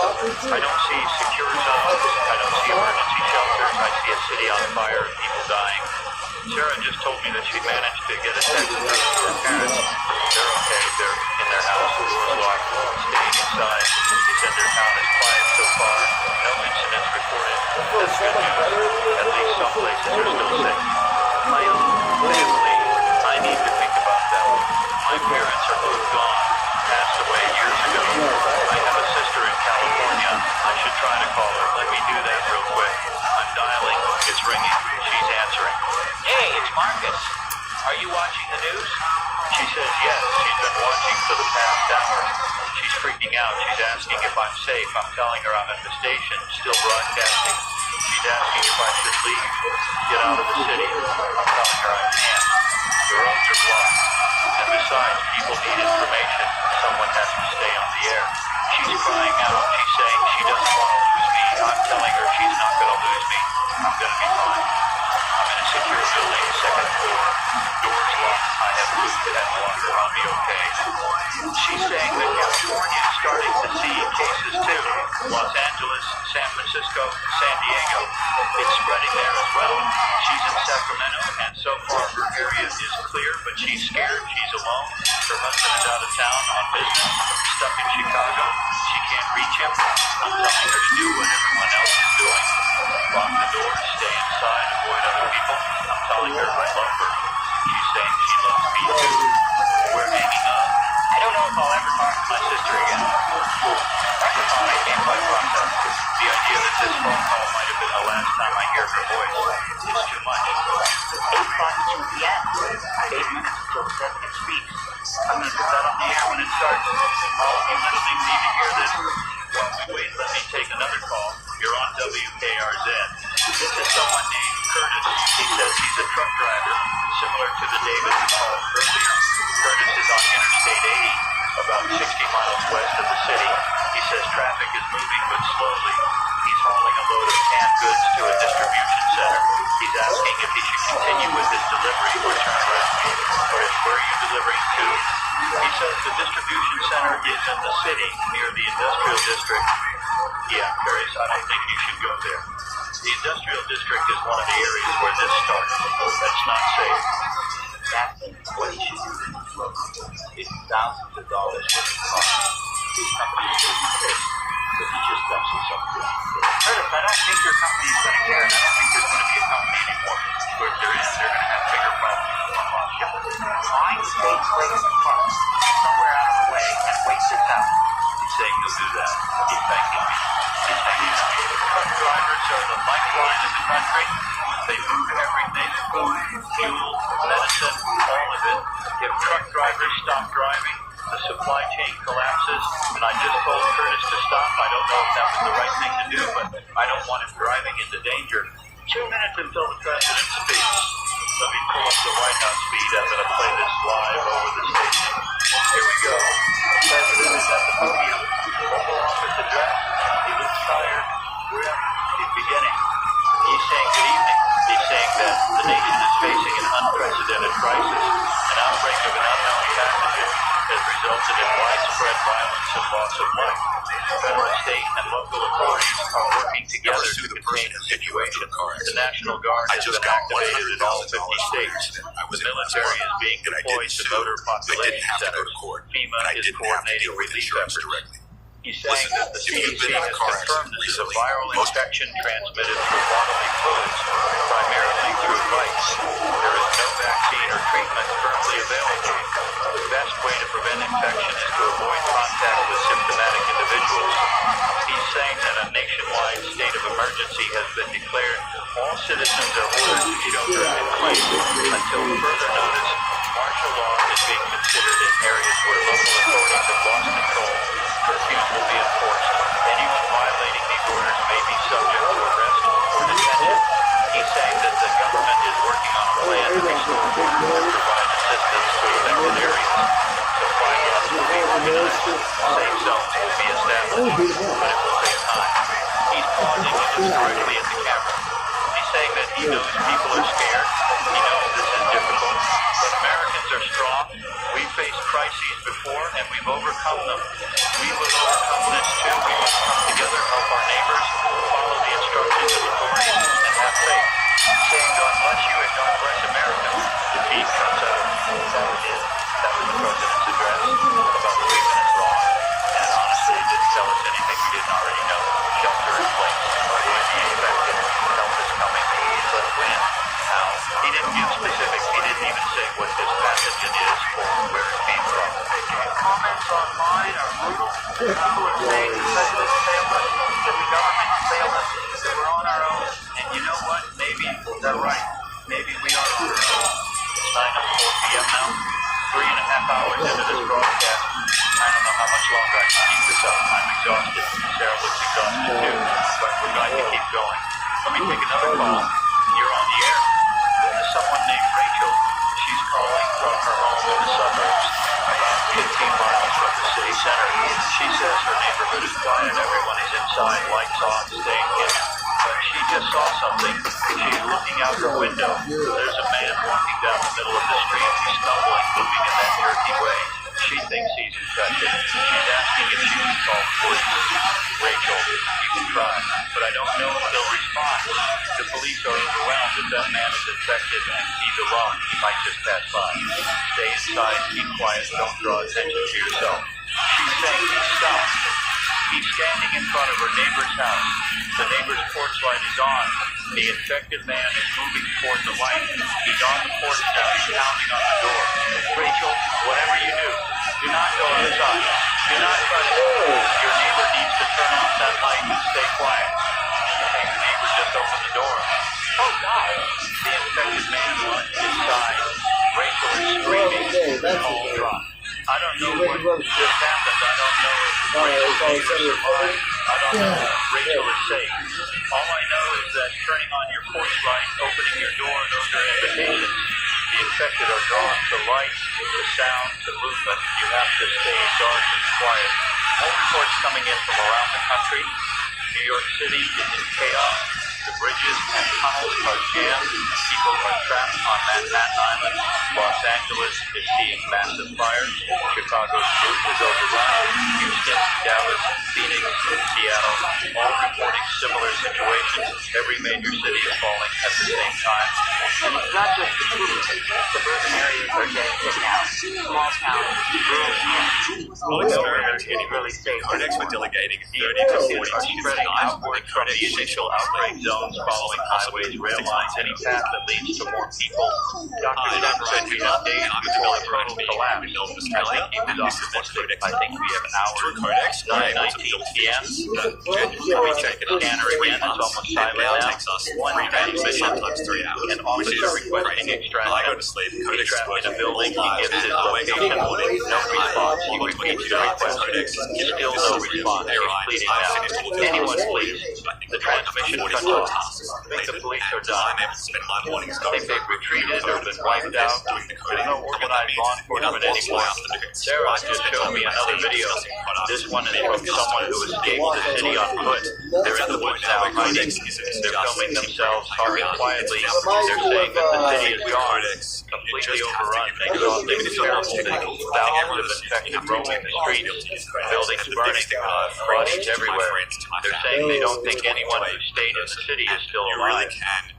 A: I don't see secure zones. I don't see emergency shelters. I see a city on fire and people dying. Sarah just told me that she managed to get a text through to her parents. They're okay. They're in their house. The door's locked. Staying inside. They said their town is quiet so far. No incidents reported. That's good news. At least some places are still safe. My own family. I need to think about them. My parents are both gone. I should try to call her. Let me do that real quick. I'm dialing. It's ringing. She's answering.
B: Hey, it's Marcus. Are you watching the news?
A: She says yes. She's been watching for the past hour. She's freaking out. She's asking if I'm safe. I'm telling her I'm at the station, still broadcasting. She's asking if I should leave, get out of the city. I'm telling her I can't. The roads are blocked. And besides, people need information. Someone has to stay on the air. She's crying out. She's saying she doesn't want to lose me. I'm telling her she's not going to lose me. I'm going to be fine. I'm in a secure building, second floor. Doors locked. I have food and water. I'll be okay. She's saying that California is starting to see cases too. Los Angeles, San Francisco, San Diego. It's spreading there as well. She's in Sacramento, and so far her area is clear, but she's scared. She's alone. Her husband is out of town on business, stuck in Chicago. She can't reach him. I'm telling her to do what everyone else is doing. Lock the doors, stay inside, avoid other people. I'm telling her I love her. She's saying she loves me too. We're hanging up.
B: I don't know if I'll ever talk to
A: My sister again. First of all, I can't quite process the idea that this phone call might have been the last time I hear her voice. It's too much.
B: 8:02 p.m. 8 minutes until the president speaks.
A: I'm going to put that on the air when it starts. All of you listening need to hear this. While we wait, let me take another call. You're on WKRZ. This is someone named Curtis. He says he's a truck driver, similar to the David we called earlier. Curtis is on Interstate 80, about 60 miles west of the city. He says traffic is moving but slowly. He's hauling a load of canned goods to a distribution center. He's asking if he should continue with his delivery or turn around. Curtis, where are you delivering to? He says the distribution center is in the city near the industrial district. Yeah, Curtis, I don't think you should go there. The industrial district is one of the areas where this started. That's not safe.
B: That's what he should do. It's thousands of dollars worth of cost. His company is going to be pissed if he just dumps it somewhere.
A: Curtis, I don't think your company is going to care. I don't think there's going to be a company anymore. Or if there is, they're going to have bigger problems on lost shipments.
B: Find space wait in the park, somewhere out of the way, and wait this out.
A: He's saying he'll do that. He's thanking me. He's thanking me. Truck drivers are the lifeline of the country. They move everything, food, fuel, medicine, all of it. If truck drivers stop driving, the supply chain collapses. And I just told Curtis to stop. I don't know if that was the right thing to do, but I don't want him driving into danger. 2 minutes until the president speaks. Let me pull up the White House feed. I'm going to play this live over the station. Here we go. The president is at the podium. Oval Office address. He looks tired. We're at the beginning. He's saying good evening. He's saying that the nation is facing an unprecedented crisis. An outbreak of an unknown pathogen has resulted in widespread violence and loss of life. Federal, state, and local authorities are working together to contain the situation. The National Guard has been activated in all 50 states. The military is being deployed to motor population centers. FEMA is coordinating relief efforts. He's saying that the CDC has confirmed this is a viral infection transmitted through bodily fluids, primarily through bites. There is no vaccine or treatment currently available. The best way to prevent infection is to avoid contact with symptomatic individuals. He's saying that a nationwide state of emergency has been declared. All citizens are ordered to shelter in place until further notice. Martial law is being considered in areas where local authorities have lost control. Curfews will be enforced. Anyone violating these orders may be subject to arrest or detention. He's saying that the government is working on a plan to restore order and provide assistance to affected areas. Supply lots will be organized. Safe zones will be established, but it will take time. He's pausing and looks directly at the camera. He's saying that he knows people are scared. He knows this is difficult, but Americans are strong. We've faced crises before, and we've overcome them. We will overcome this too. We must come together, help our neighbors, follow the instructions of authorities, and have faith. Saying, God bless you and God bless America. The feed comes out. That was it. That was the president's address. About 3 minutes long. And honestly, it didn't tell us anything we didn't already know. Shelter in place. Avoid the infected. Help is coming. But when? How? He didn't give specifics. He didn't even say what this pathogen is or where it came from.
B: Comments online are brutal. People are saying the president failed us.
A: 2.5 hours into this broadcast. I don't know how much longer I can keep this up. I'm exhausted. Sarah looks exhausted too, but we're going to keep going. Let me take another call. You're on the air. There's someone named Rachel. She's calling from her home in the suburbs, about 15 miles from the city center. She says her neighborhood is quiet. Everyone is inside, lights on, staying hidden. But she just saw something. She's looking out her window. There's a man walking down the middle of the street. He's stumbling, moving in that jerky way. She thinks he's infected. She's asking if she can call the police. Rachel, you can try, but I don't know if they'll respond. The police are overwhelmed. If that man is infected and he's alone, he might just pass by. Stay inside, keep quiet, don't draw attention to yourself. She's saying he's stopped. He's standing in front of her neighbor's house. The neighbor's porch light is on. The infected man is moving toward the light. He's on the porch now. He's pounding on the door. Rachel, whatever you do not go outside. Do not touch it. Your neighbor needs to turn off that light and stay quiet. Hey, the neighbor just opened the door. Oh, God. The infected man runs inside. Rachel is screaming. All dropped. I don't know what just happened. I don't know if Rachel's neighbor survived. I don't know if Rachel is safe. All I know is that turning on your porch light, opening your door, those are invitations. The infected are drawn to light, to sound, to movement. You have to stay dark and quiet. More reports coming in from around the country. New York City is in chaos. The bridges and tunnels are jammed. People are trapped on Manhattan Island. Los Angeles is seeing massive fires. Chicago's roof is overrun. Houston, Dallas, Phoenix, Seattle, all reporting similar situations. Every major city is falling at the same time.
B: And it's not just the cities. Suburban areas are getting hit now. Small towns, rural communities. Nowhere is getting really safe.
D: Codex for delegating
A: The
D: 30 to
A: infected
D: 40
A: are spreading outward from the initial outbreak zones following highways, rail lines, any path that leads to more people. Dr. Dunn said we have days before a total collapse. I think he was optimistic. I think we have an hour. 9:19 p.m. We check the scanner again. It's almost silent now. One transmission
D: sometimes 3 hours.
A: An officer requesting extraction.
D: I go to sleep. Codex
A: Trapped in a building, he gives his location. No response. He repeats the request. Still no response. He's pleading now. Anyone please. The transmission cuts off. I think the police are done. I think they've retreated or been wiped out. There's no organized law enforcement anymore. Sarah just showed me another video. This one is from someone who escaped the city on foot. They're in the woods now hiding. They're filming themselves talking quietly. They're saying that the city is gone, completely overrun. Exhausting, terrible thing. Thousands of infected roaming the streets. Buildings burning. Bodies everywhere. They're saying they don't think anyone who stayed in the city is still alive.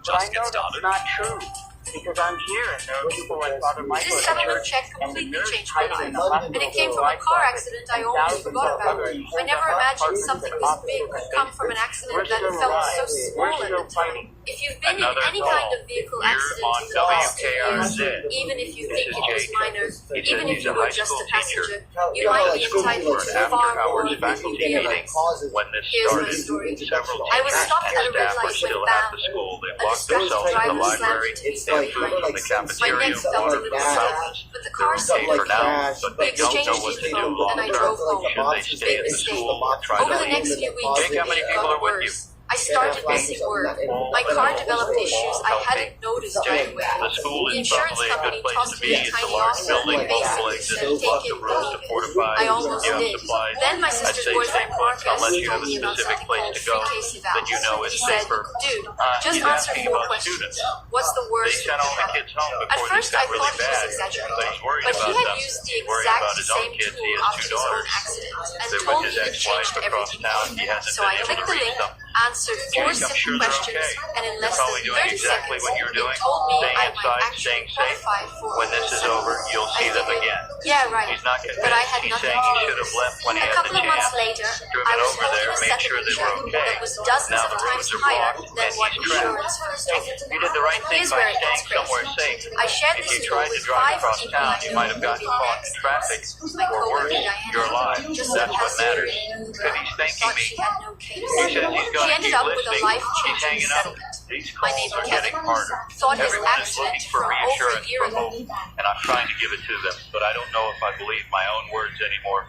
B: But I know that's not true. Because I'm here and there are people like Father Michael
E: This
B: at the
E: settlement
B: church
E: check
B: and the
E: completely
B: nurse
E: changed my
B: hiding in
E: life.
B: the hospital
E: And it came
B: with
E: from a
B: life
E: car
B: jacket
E: accident I
B: and
E: almost
B: thousands
E: forgot
B: of
E: about.
B: other
E: I never imagined something this big could come from an accident that felt so small at the time. If you've been in any kind of vehicle accident in the last 2 years, even if you think it was minor, even if you were just a passenger, you might be entitled to far more than you
A: Meeting
E: realize.
A: when this
E: Here's my
A: started.
E: story.
A: Several
E: I was
A: teachers
E: stopped
A: and
E: at a red
A: staff were
E: light
A: still
E: when
A: at the
E: bam,
A: school. They
E: a
A: locked
E: distracted
A: themselves in the
E: driver slammed
A: library.
E: into his
A: They
E: vehicle.
A: food from the
E: My
A: cafeteria,
E: neck felt a
A: water from
E: little
A: the
E: stiff,
A: fountains.
E: but the
A: They're
E: car
A: okay
E: seemed
A: for now,
E: fine.
A: but
E: We
A: they don't know
E: exchanged
A: what to do
E: info,
A: long
E: and I
A: term.
E: drove home.
A: Should they stay
E: Big
A: in the
E: mistake.
A: school or try
E: Over
A: to
E: the
A: leave?
E: next few weeks,
A: Jake, how many
E: it
A: people
E: got
A: are with you?
E: worse. I started missing work. My car developed issues I hadn't noticed right away.
A: The school
E: The
A: is
E: insurance
A: probably a
E: company
A: good place
E: tossed
A: to
E: me
A: be.
E: a
A: It's a
E: tiny
A: large
E: offer
A: building,
E: and
A: multiple
E: basically
A: exits,
E: said, take
A: lots
E: it
A: of
E: or
A: rooms to
E: leave it.
A: fortify.
E: I almost
A: You have
E: did.
A: supplies.
E: Then my
A: I'd
E: sister's
A: say
E: boyfriend
A: stay put
E: Marcus
A: unless you have
E: told
A: a
E: me about
A: specific
E: something
A: place
E: called
A: to go
E: free case
A: that
E: evals.
A: you know is
E: He said,
A: safer.
E: dude,
A: He's
E: just answer
A: asking
E: 4
A: about
E: questions.
A: students.
E: What's the
A: They
E: worst
A: sent
E: that
A: all
E: could
A: the kids
E: happen?
A: home
E: At
A: before
E: first
A: this got
E: I
A: really
E: thought he was
A: bad.
E: exaggerating,
A: But he's worried
E: but
A: about
E: he had
A: them.
E: used the
A: He's worried
E: exact
A: about his own
E: same
A: kids.
E: tool
A: He has
E: after
A: 2
E: his own
A: daughters.
E: accident and
A: They're
E: told
A: with
E: me
A: his
E: it
A: ex-wife
E: changed
A: across
E: everything.
A: town. He hasn't
E: So
A: been
E: I
A: able
E: clicked
A: to
E: the
A: reach
E: link,
A: them.
E: answered 4
A: Jake, I'm
E: simple
A: sure they're
E: questions,
A: okay.
E: and in
A: They're
E: less
A: probably
E: than
A: doing
E: 30
A: exactly
E: seconds,
A: what you're
E: it
A: doing.
E: told me
A: Staying
E: I
A: inside,
E: might actually
A: staying safe.
E: qualify for
A: When this is over, you'll see them
E: figured,
A: again.
E: yeah, right.
A: He's not
E: But I
A: convinced.
E: had
A: He's
E: nothing
A: saying
E: to
A: he
E: lose.
A: should have left when he
E: A
A: had the
E: couple of months
A: chance.
E: later,
A: Driven
E: I was
A: over
E: holding
A: there,
E: a
A: made sure
E: settlement
A: they
E: check
A: were okay.
E: that was dozens
A: Now
E: of
A: the
E: times
A: roads are
E: higher
A: blocked
E: than
A: and
E: what
A: he's trapped.
E: insurance first offered.
A: You did the right thing
E: Here's
A: by
E: where it
A: staying
E: gets
A: somewhere
E: crazy.
A: safe.
E: I shared
A: If
E: this
A: you
E: school
A: tried to
E: with
A: drive
E: 5
A: across
E: people
A: town,
E: I
A: you
E: knew,
A: might have gotten
E: including
A: caught
E: Alex,
A: in traffic.
E: my
A: Or worse,
E: coworker Diana,
A: you're alive.
E: just
A: That's what
E: passed away.
A: matters. Because he's thanking
E: Thought
A: me.
E: she had no case.
A: He says he's going
E: He ended up with a
A: He's
E: life-changing
A: hanging up.
E: settlement.
A: These
E: My
A: calls
E: neighbor
A: are getting
E: Kevin
A: harder.
E: thought his
A: Everyone is
E: accident
A: looking for
E: from over a
A: reassurance
E: year
A: from
E: ago.
A: hope, and I'm trying to give it to them, but I don't know if I believe my own words anymore.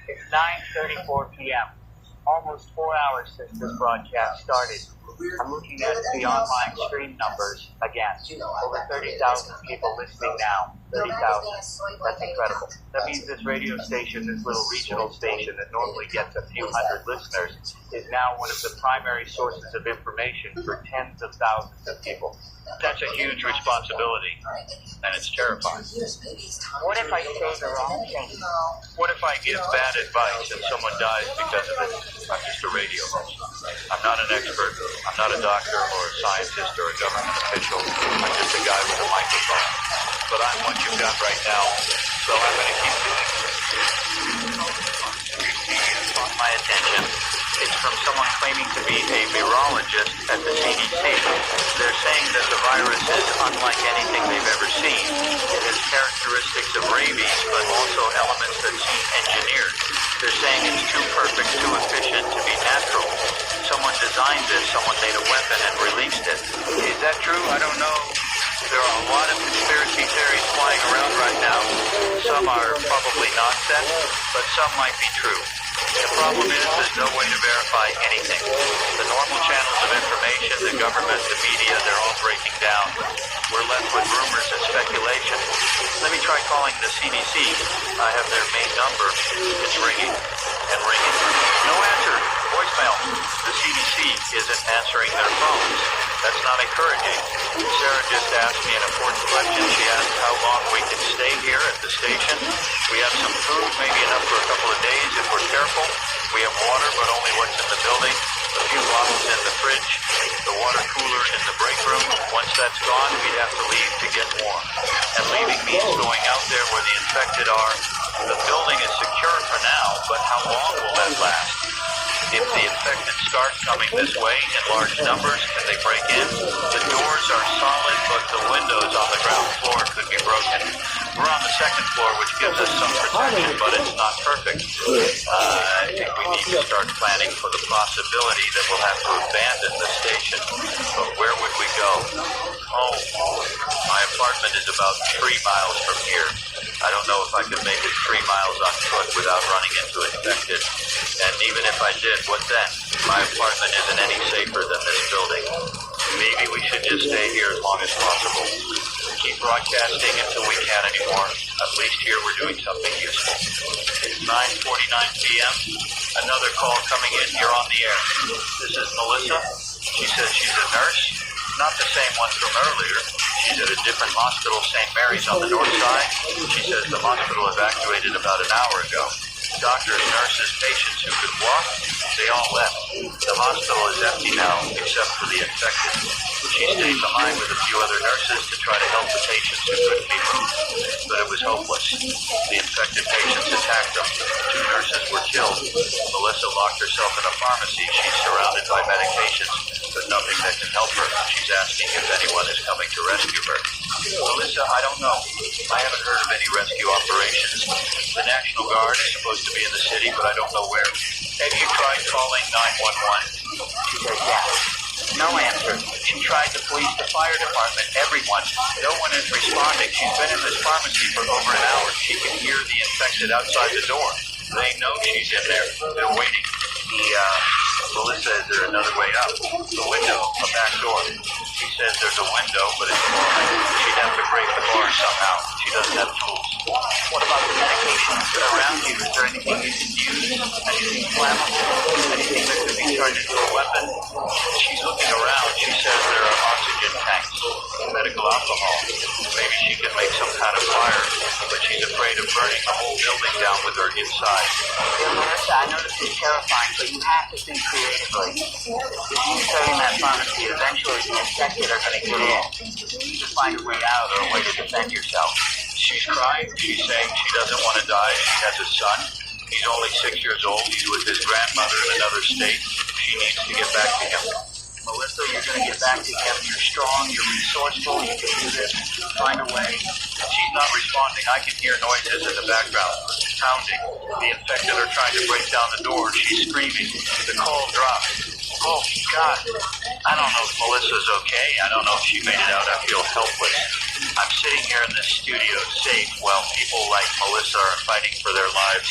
B: It's 9:34 p.m. Almost 4 hours since this broadcast started. I'm looking at the online stream numbers again. Over 30,000 people listening now. 30,000. That's incredible. That means this radio station, this little regional station that normally gets a few hundred listeners, is now one of the primary sources of information for tens of thousands of people.
A: That's a huge responsibility, and it's terrifying.
B: What if I say the wrong thing?
A: What if I give bad advice and someone dies because of it? I'm just a radio host. I'm not an expert. I'm not a doctor or a scientist or a government official. I'm just a guy with a microphone. But I'm what you've got right now, so I'm going to keep doing it. Caught my attention. It's from someone claiming to be a virologist at the CDC. They're saying that the virus is unlike anything they've ever seen. It has characteristics of rabies, but also elements that seem engineered. They're saying it's too perfect, too efficient to be natural. Someone designed this, someone made a weapon and released it. Is that true? I don't know. There are a lot of conspiracy theories flying around right now. Some are probably nonsense, but some might be true. The problem is there's no way to verify anything. The normal channels of information, the government, the media, they're all breaking down. We're left with rumors and speculation. Let me try calling the CDC. I have their main number. It's ringing and ringing. No answer. Voicemail. The CDC isn't answering their phones. That's not encouraging. Sarah just asked me an important question. She asked how long we can stay here at the station. We have some food, maybe enough for a couple of days if we're careful. We have water, but only what's in the building. A few bottles in the fridge. The water cooler in the break room. Once that's gone, we'd have to leave to get warm. And leaving means going out there where the infected are. The building is secure for now, but how long will that last? If the infected start coming this way in large numbers, can they break in? The doors are solid, but the windows on the ground floor could be broken. We're on the second floor, which gives us some protection, but it's not perfect. I think we need to start planning for the possibility that we'll have to abandon the station. But where would we go? Oh, my apartment is about 3 miles from here. I don't know if I could make it 3 miles on foot without running into infected. And even if I did, what then? My apartment isn't any safer than this building. Maybe we should just stay here as long as possible. Keep broadcasting until we can't anymore. At least here we're doing something useful. It's 9:49 p.m. Another call coming in. You're on the air. This is Melissa. She says she's a nurse. Not the same one from earlier. She's at a different hospital, St. Mary's on the north side. She says the hospital evacuated about an hour ago. Doctors, nurses, patients who could walk, they all left. The hospital is empty now, except for the infected. She stayed behind with a few other nurses to try to help the patients who couldn't be moved, but it was hopeless. The infected patients attacked them. 2 nurses were killed. Melissa locked herself in a pharmacy. She's surrounded by medications, but nothing that can help her. She's asking if anyone is coming to rescue her. Melissa, I don't know. I haven't heard of any rescue operations. The National Guard is supposed to be in the city, but I don't know where. Have you tried calling 911?
B: She says yes. No answer.
A: She tried the police, the fire department, everyone. No one is responding. She's been in this pharmacy for over an hour. She can hear the infected outside the door. They know she's in there. They're waiting. Melissa, is there another way out? The window, a back door. She says there's a window, but it's barred. She'd have to break the bar somehow. She doesn't have tools. What about the medications around you? Is there anything you can use? Anything flammable? Anything that could be turned into a weapon? She's looking around. She says there are oxygen tanks, medical alcohol. Maybe she can make some kind of fire, but she's afraid of burning the whole building down with her inside.
B: Dear Melissa, I know this is terrifying, but you have to think creatively. If you stay in that pharmacy, eventually the infected are going to get in. You need to find a way out or a way to defend yourself.
A: She's crying. She's saying she doesn't want to die. She has a son. He's only 6 years old. He's with his grandmother in another state. She needs to get back to him. Melissa, you're going to get back to him. You're strong. You're resourceful. You can do this. Find a way. She's not responding. I can hear noises in the background. Pounding. The infected are trying to break down the door. She's screaming. The call drops. Oh, God. I don't know if Melissa's okay. I don't know if she made it out. I feel helpless. I'm sitting here in this studio safe while people like Melissa are fighting for their lives,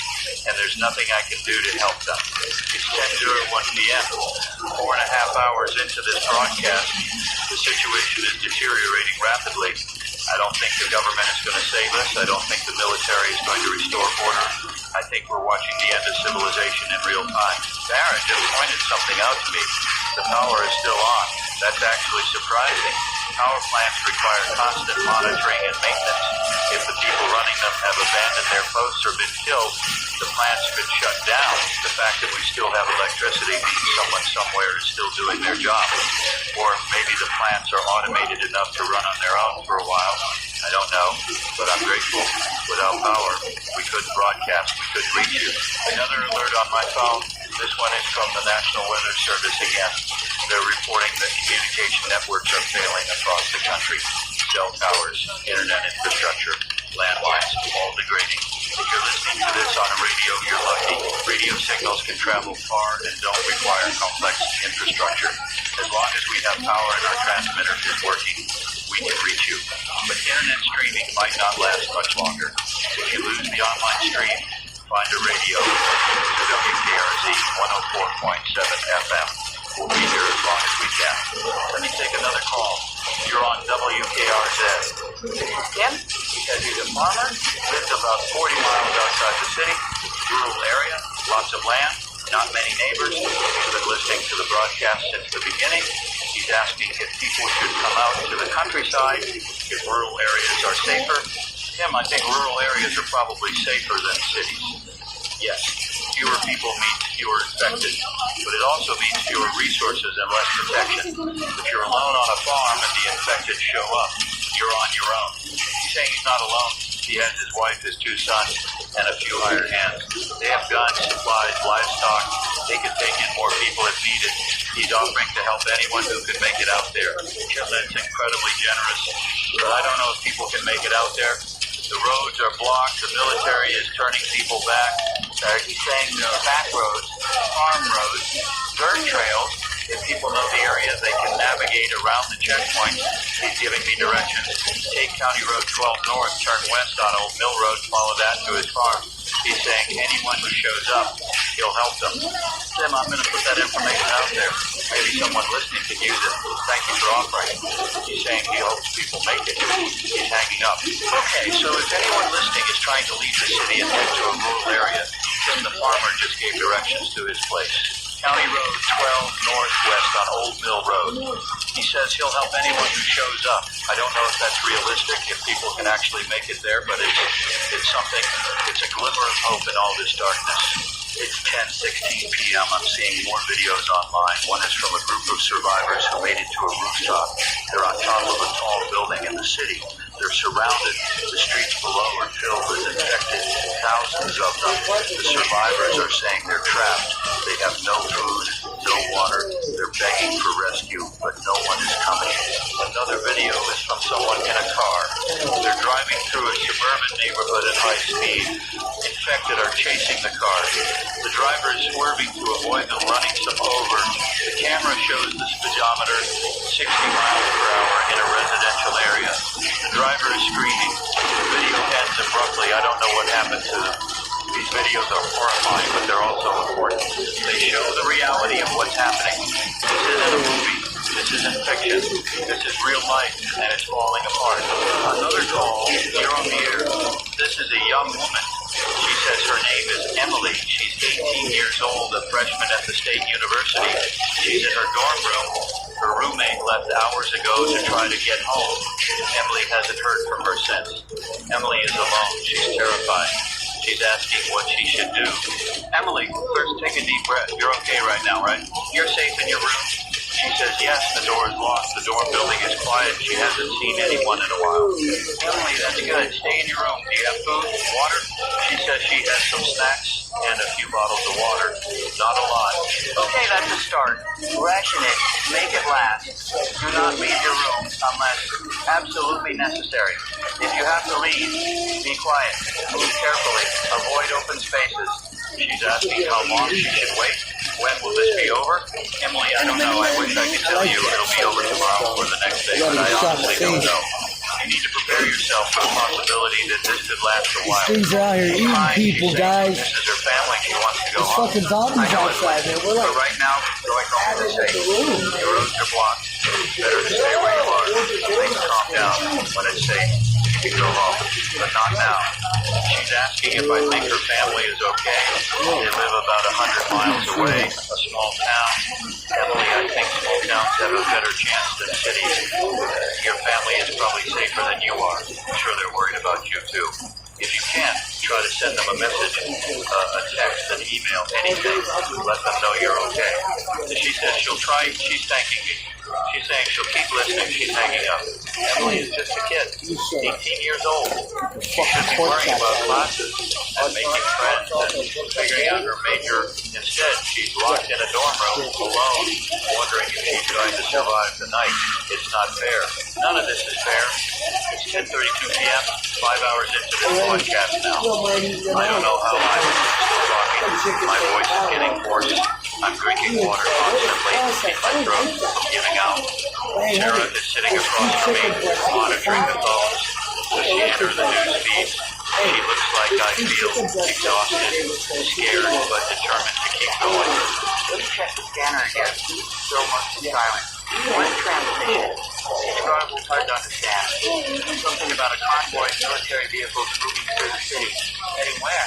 A: and there's nothing I can do to help them. It's 10:01 p.m. 4.5 hours into this broadcast, the situation is deteriorating rapidly. I don't think the government is going to save us. I don't think the military is going to restore order. I think we're watching the end of civilization in real time. Barron just pointed something out to me. The power is still on. That's actually surprising. Power plants require constant monitoring and maintenance. If the people running them have abandoned their posts or been killed, the plants could shut down. The fact that we still have electricity means someone somewhere is still doing their job. Or maybe the plants are automated enough to run on their own for a while. I don't know, but I'm grateful. Without power, we couldn't broadcast, we couldn't reach you. Another alert on my phone. This one is from the National Weather Service again. They're reporting that communication networks are failing across the country. Cell towers, internet infrastructure, landlines, all degrading. If you're listening to this on a radio, you're lucky. Radio signals can travel far and don't require complex infrastructure. As long as we have power and our transmitter is working, we can reach you. But internet streaming might not last much longer. If you lose the online stream, find a radio. WKRZ 104.7 FM. We'll be here as long as we can. Let me take another call. You're on WKRZ.
B: Tim?
A: He says he's a farmer, lives about 40 miles outside the city, rural area, lots of land, not many neighbors. He's been listening to the broadcast since the beginning. He's asking if people should come out to the countryside, if rural areas are safer. Tim, I think rural areas are probably safer than cities. Yes, fewer people means fewer infected, but it also means fewer resources and less protection. If you're alone on a farm and the infected show up, you're on your own. He's saying he's not alone. He has his wife, his 2 sons, and a few hired hands. They have guns, supplies, livestock. They can take in more people if needed. He's offering to help anyone who can make it out there. That's incredibly generous, but I don't know if people can make it out there. The roads are blocked. The military is turning people back. He's saying back roads, farm roads, dirt trails. If people know the area, they can navigate around the checkpoint. He's giving me directions. Take County Road 12 north, turn west on Old Mill Road, follow that to his farm. He's saying anyone who shows up, he'll help them. Tim, I'm going to put that information out there. Maybe someone listening can use it. Thank you for offering. He's saying he hopes people make it. He's hanging up. Okay, so if anyone listening is trying to leave the city and head to a rural area, Tim the farmer just gave directions to his place. County Road 12 northwest on Old Mill Road. He says he'll help anyone who shows up. I don't know if that's realistic, if people can actually make it there, but it's something, it's a glimmer of hope in all this darkness. It's 10:16 p.m. I'm seeing more videos online. One is from a group of survivors who made it to a rooftop. They're on top of a tall building in the city. They're surrounded. The streets below are filled with infected, thousands of them. The survivors are saying they're trapped. They have no food, no water. They're begging for rescue, but no one is coming. Another video is from someone in a car. They're driving through a suburban neighborhood at high speed. Infected are chasing the car. The driver is swerving to avoid them running some over. The camera shows the speedometer 60 miles per hour in a residential area. The driver is screaming. The video ends abruptly. I don't know what happened to them. These videos are horrifying, but they're also important. They show the reality of what's happening. This isn't a movie. This isn't fiction. This is real life, and it's falling apart. Another call, here on the air. This is a young woman. She says her name is Emily. She's 18 years old, a freshman at the State University. She's in her dorm room. Her roommate left hours ago to try to get home. Emily hasn't heard from her since. Emily is alone. She's terrified. She's asking what she should do. Emily, first take a deep breath. You're okay right now, right? You're safe in your room? She says, yes, the door is locked. The dorm building is quiet. She hasn't seen anyone in a while. Emily, that's good. Stay in your room. Do you have food? Water? She says she has some snacks and a few bottles of water. Not a lot. Okay, that's a start. Ration it. Make it last. Do not leave your room unless absolutely necessary. If you have to leave, be quiet. Move carefully. Avoid open spaces. She's asking how long she should wait. When will this be over? Emily, I don't know. I wish I could tell you it'll be over tomorrow or the next day, but I honestly don't know. You need to prepare yourself for the possibility that this could last a while.
F: These are out here eating people, guys.
A: This is her family. She wants to go
F: There's
A: home.
F: fucking zombies outside there. We're
A: But
F: like,
A: right now, going home is safe. Your roads are blocked. Better to stay where you are. Things calm down when it's safe. You can go home, but not now. She's asking if I think her family is okay. They live about 100 miles away, a small town. Emily, I think small towns have a better chance than cities. Your family is probably safer than you are. I'm sure they're worried about you too. If you can, try to send them a message, a text, an email, anything. Let them know you're okay. She says she'll try. She's thanking me. She's saying she'll keep listening. She's hanging up. Emily is just a kid, 18 years old. She should be worrying about classes and making friends and figuring out her major. Instead, she's locked in a dorm room alone, wondering if she's going to survive the night. It's not fair. None of this is fair. It's 10:32 p.m., 5 hours into this podcast now. I don't know how I'm still talking. My voice is getting hoarse. I'm drinking water constantly to keep my throat from giving out. Sarah is sitting across from me, monitoring the phones. So she enters the news feed. She looks like I feel exhausted, scared, but determined to keep going.
B: Let me check the scanner again. Still mostly silent. One transmission. Incredible, hard to understand. Something about a convoy of military vehicles moving through the city. Heading where?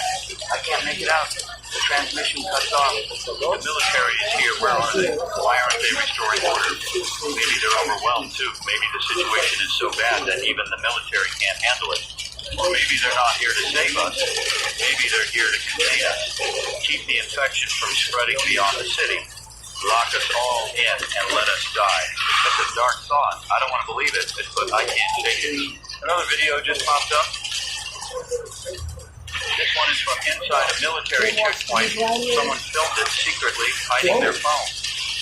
B: I can't make it out. The transmission cuts off.
A: The military is here. Where are they? Why aren't they restoring order? Maybe they're overwhelmed too. Maybe the situation is so bad that even the military can't handle it. Or maybe they're not here to save us. Maybe they're here to contain us. Keep the infection from spreading beyond the city. Lock us all in and let us die. That's a dark thought. I don't want to believe it, but I can't shake it. Another video just popped up. This one is from inside a military checkpoint. Someone filmed it secretly, hiding their phone.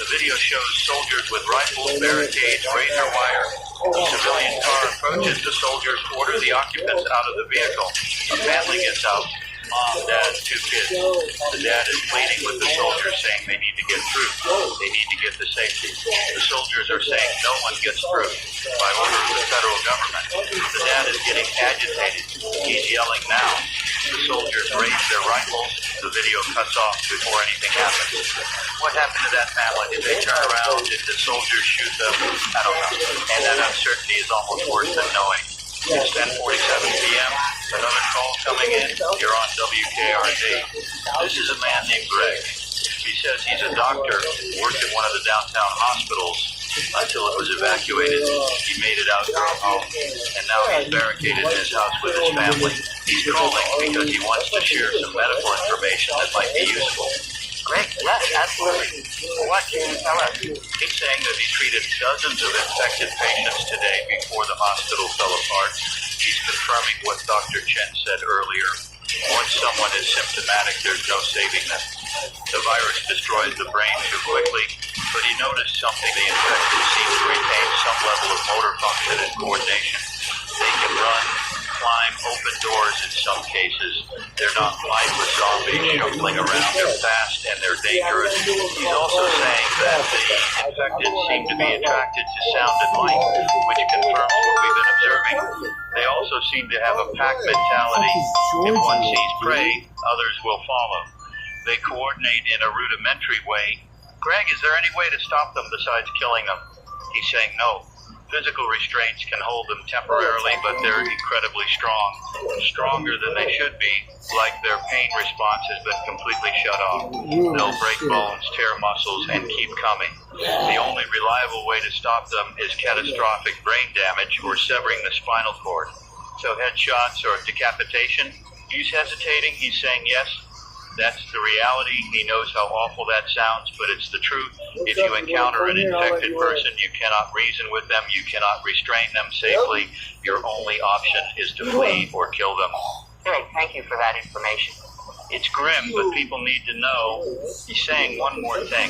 A: The video shows soldiers with rifles, barricades, razor wire. A civilian car approaches. The soldiers order the occupants out of the vehicle. A family gets out. Mom, dad, 2 kids. The dad is pleading with the soldiers, saying they need to get through. They need to get to safety. The soldiers are saying no one gets through by order of the federal government. The dad is getting agitated. He's yelling now. The soldiers raise their rifles. The video cuts off before anything happens. What happened to that family? Did they turn around? Did the soldiers shoot them? I don't know. And that uncertainty is almost worse than knowing. It's 10:47 p.m. Another call coming in. You're on WKRD. This is a man named Greg. He says he's a doctor, worked at one of the downtown hospitals until it was evacuated. He made it out to home, and now he's barricaded in his house with his family. He's calling because he wants to share some medical information that might be useful.
B: Greg, yes, absolutely. What can you tell us?
A: He's saying that he treated dozens of infected patients today before the hospital fell apart. He's confirming what Dr. Chen said earlier. Once someone is symptomatic, there's no saving them. The virus destroys the brain too quickly, but he noticed something. The infected seem to retain some level of motor function and coordination. They can run, climb, open doors in some cases. They're not mindless zombies shuffling around. They're fast and they're dangerous. He's also saying that the infected seem to be attracted to sound and light, which confirms what we've been observing. They also seem to have a pack mentality. If one sees prey, others will follow. They coordinate in a rudimentary way. Greg, is there any way to stop them besides killing them? He's saying no. Physical restraints can hold them temporarily, but they're incredibly strong. Stronger than they should be, like their pain response has been completely shut off. They'll break bones, tear muscles, and keep coming. The only reliable way to stop them is catastrophic brain damage or severing the spinal cord. So headshots or decapitation? He's hesitating. He's saying yes. That's the reality. He knows how awful that sounds, but it's the truth. If you encounter an infected person, you cannot reason with them. You cannot restrain them safely. Your only option is to flee or kill them.
B: Greg, thank you for that information.
A: It's grim, but people need to know. He's saying one more thing.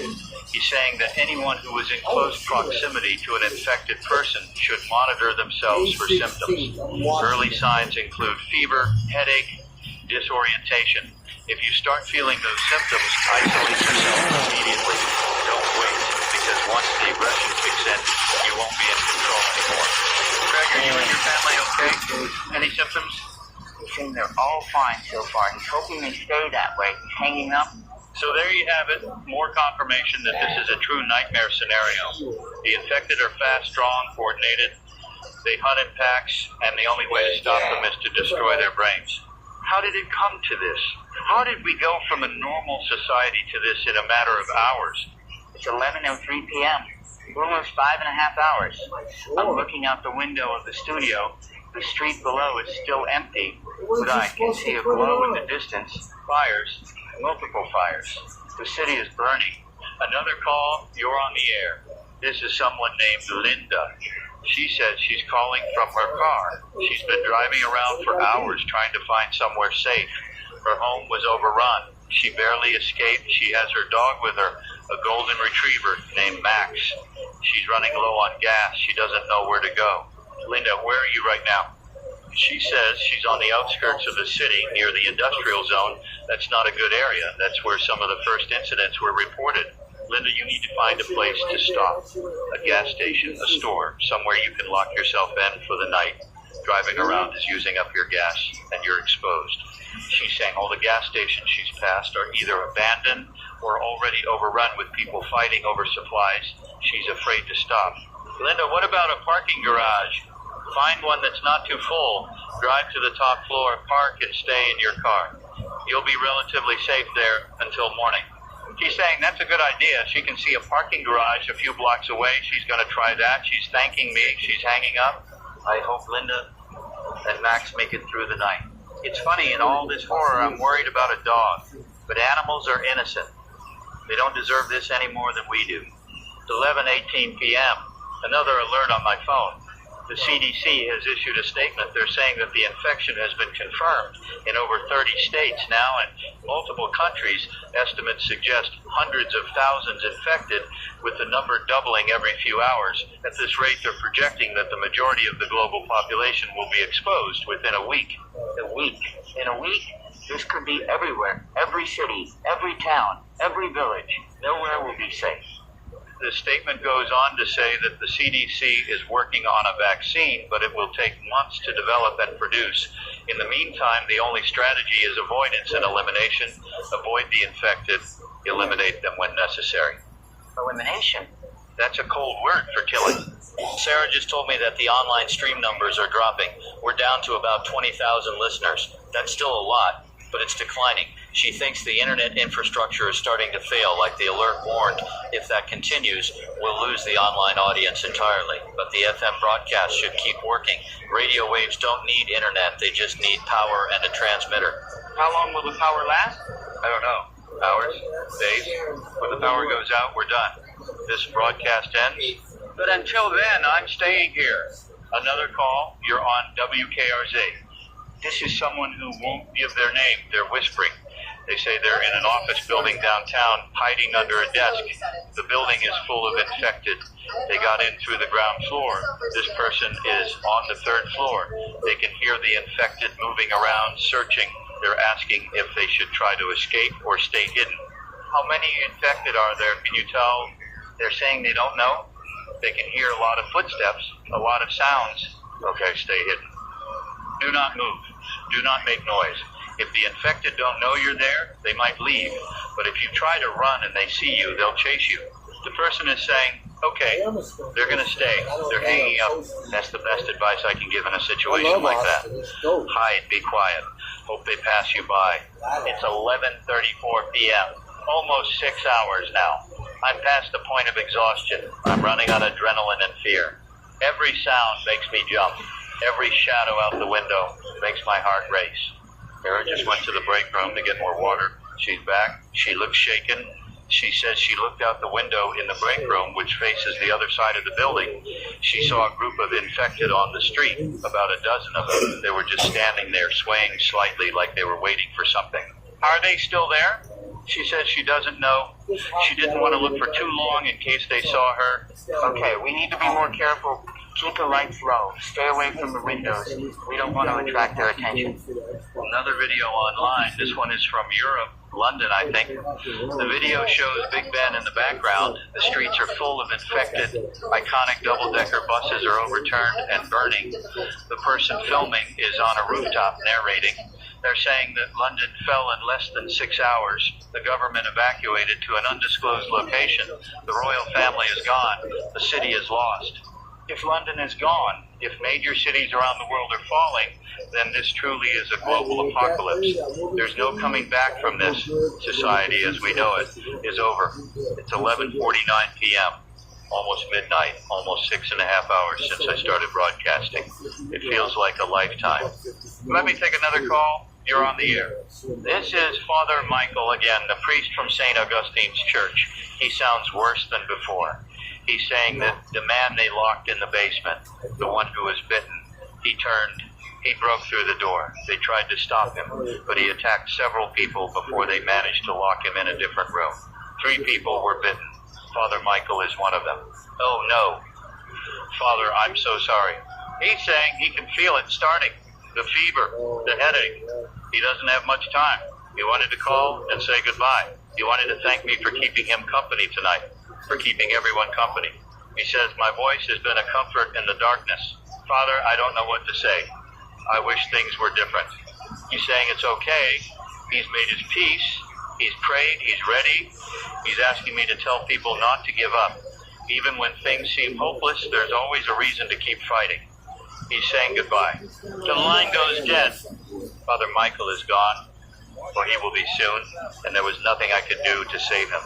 A: He's saying that anyone who is in close proximity to an infected person should monitor themselves for symptoms. Early signs include fever, headache, disorientation. If you start feeling those symptoms, isolate yourself immediately. Don't wait, because once the aggression kicks in, you won't be in control anymore. Greg, are you and your family okay? Any symptoms?
B: He's saying they're all fine so far. He's hoping they stay that way. He's hanging up.
A: So there you have it. More confirmation that this is a true nightmare scenario. The infected are fast, strong, coordinated. They hunt in packs, and the only way to stop them is to destroy their brains. How did it come to this? How did we go from a normal society to this in a matter of hours?
B: It's 11:03 p.m. Almost 5.5 hours. I'm looking out the window of the studio. The street below is still empty, but I can see a glow in the distance. Fires, multiple fires. The city is burning.
A: Another call, you're on the air. This is someone named Linda. She says she's calling from her car. She's been driving around for hours trying to find somewhere safe. Her home was overrun. She barely escaped. She has her dog with her, a golden retriever named Max. She's running low on gas. She doesn't know where to go. Linda, where are you right now? She says she's on the outskirts of the city near the industrial zone. That's not a good area. That's where some of the first incidents were reported. Linda, you need to find a place to stop. A gas station, a store, somewhere you can lock yourself in for the night. Driving around is using up your gas and you're exposed. She's saying all the gas stations she's passed are either abandoned or already overrun with people fighting over supplies. She's afraid to stop. Linda, what about a parking garage? Find one that's not too full. Drive to the top floor, park, and stay in your car. You'll be relatively safe there until morning. She's saying that's a good idea. She can see a parking garage a few blocks away. She's going to try that. She's thanking me. She's hanging up. I hope Linda and Max make it through the night. It's funny, in all this horror, I'm worried about a dog. But animals are innocent. They don't deserve this any more than we do. It's 11:18 p.m. Another alert on my phone. The CDC has issued a statement. They're saying that the infection has been confirmed in over 30 states now and multiple countries. Estimates suggest hundreds of thousands infected, with the number doubling every few hours. At this rate, they're projecting that the majority of the global population will be exposed within a week.
B: A week. In a week, this could be everywhere. Every city, every town, every village. Nowhere will be safe.
A: The statement goes on to say that the CDC is working on a vaccine, but it will take months to develop and produce. In the meantime, the only strategy is avoidance and elimination. Avoid the infected, eliminate them when necessary.
B: Elimination?
A: That's a cold word for killing. Sarah just told me that the online stream numbers are dropping. We're down to about 20,000 listeners. That's still a lot, but it's declining. She thinks the internet infrastructure is starting to fail, like the alert warned. If that continues, we'll lose the online audience entirely. But the FM broadcast should keep working. Radio waves don't need internet, they just need power and a transmitter.
B: How long will the power last?
A: I don't know. Hours? Days? When the power goes out, we're done. This broadcast ends. But until then, I'm staying here. Another call, you're on WKRZ. This is someone who won't give their name. They're whispering. They say they're in an office building downtown, hiding under a desk. The building is full of infected. They got in through the ground floor. This person is on the third floor. They can hear the infected moving around, searching. They're asking if they should try to escape or stay hidden. How many infected are there? Can you tell? They're saying they don't know. They can hear a lot of footsteps, a lot of sounds. Okay, stay hidden. Do not move. Do not make noise. If the infected don't know you're there, they might leave. But if you try to run and they see you, they'll chase you. The person is saying, okay, they're going to stay. They're hanging up. That's the best advice I can give in a situation like that. Hide, be quiet. Hope they pass you by. It's 11:34 p.m. Almost 6 hours now. I'm past the point of exhaustion. I'm running on adrenaline and fear. Every sound makes me jump. Every shadow out the window makes my heart race. Sarah just went to the break room to get more water. She's back. She looks shaken. She says she looked out the window in the break room, which faces the other side of the building. She saw a group of infected on the street, about a dozen of them. They were just standing there, swaying slightly like they were waiting for something. Are they still there? She says she doesn't know. She didn't want to look for too long in case they saw her.
B: Okay, we need to be more careful. Keep the lights low. Stay away from the windows. We don't want to attract their attention.
A: Another video online. This one is from Europe, London, I think. The video shows Big Ben in the background. The streets are full of infected, iconic double-decker buses are overturned and burning. The person filming is on a rooftop narrating. They're saying that London fell in less than 6 hours. The government evacuated to an undisclosed location. The royal family is gone. The city is lost. If London is gone, if major cities around the world are falling, then this truly is a global apocalypse. There's no coming back from this. Society as we know it is over. It's 11:49 p.m., almost midnight, almost 6.5 hours since I started broadcasting. It feels like a lifetime. Let me take another call. You're on the air. This is Father Michael again, the priest from St. Augustine's Church. He sounds worse than before. He's saying that the man they locked in the basement, the one who was bitten, he broke through the door. They tried to stop him, but he attacked several people before they managed to lock him in a different room. 3 people were bitten. Father Michael is one of them. Oh no. Father, I'm so sorry. He's saying he can feel it starting. The fever, the headache. He doesn't have much time. He wanted to call and say goodbye. He wanted to thank me for keeping him company tonight, for keeping everyone company. He says, my voice has been a comfort in the darkness. Father, I don't know what to say. I wish things were different. He's saying it's okay. He's made his peace. He's prayed. He's ready. He's asking me to tell people not to give up. Even when things seem hopeless, there's always a reason to keep fighting. He's saying goodbye. The line goes dead. Father Michael is gone, or he will be soon, and there was nothing I could do to save him.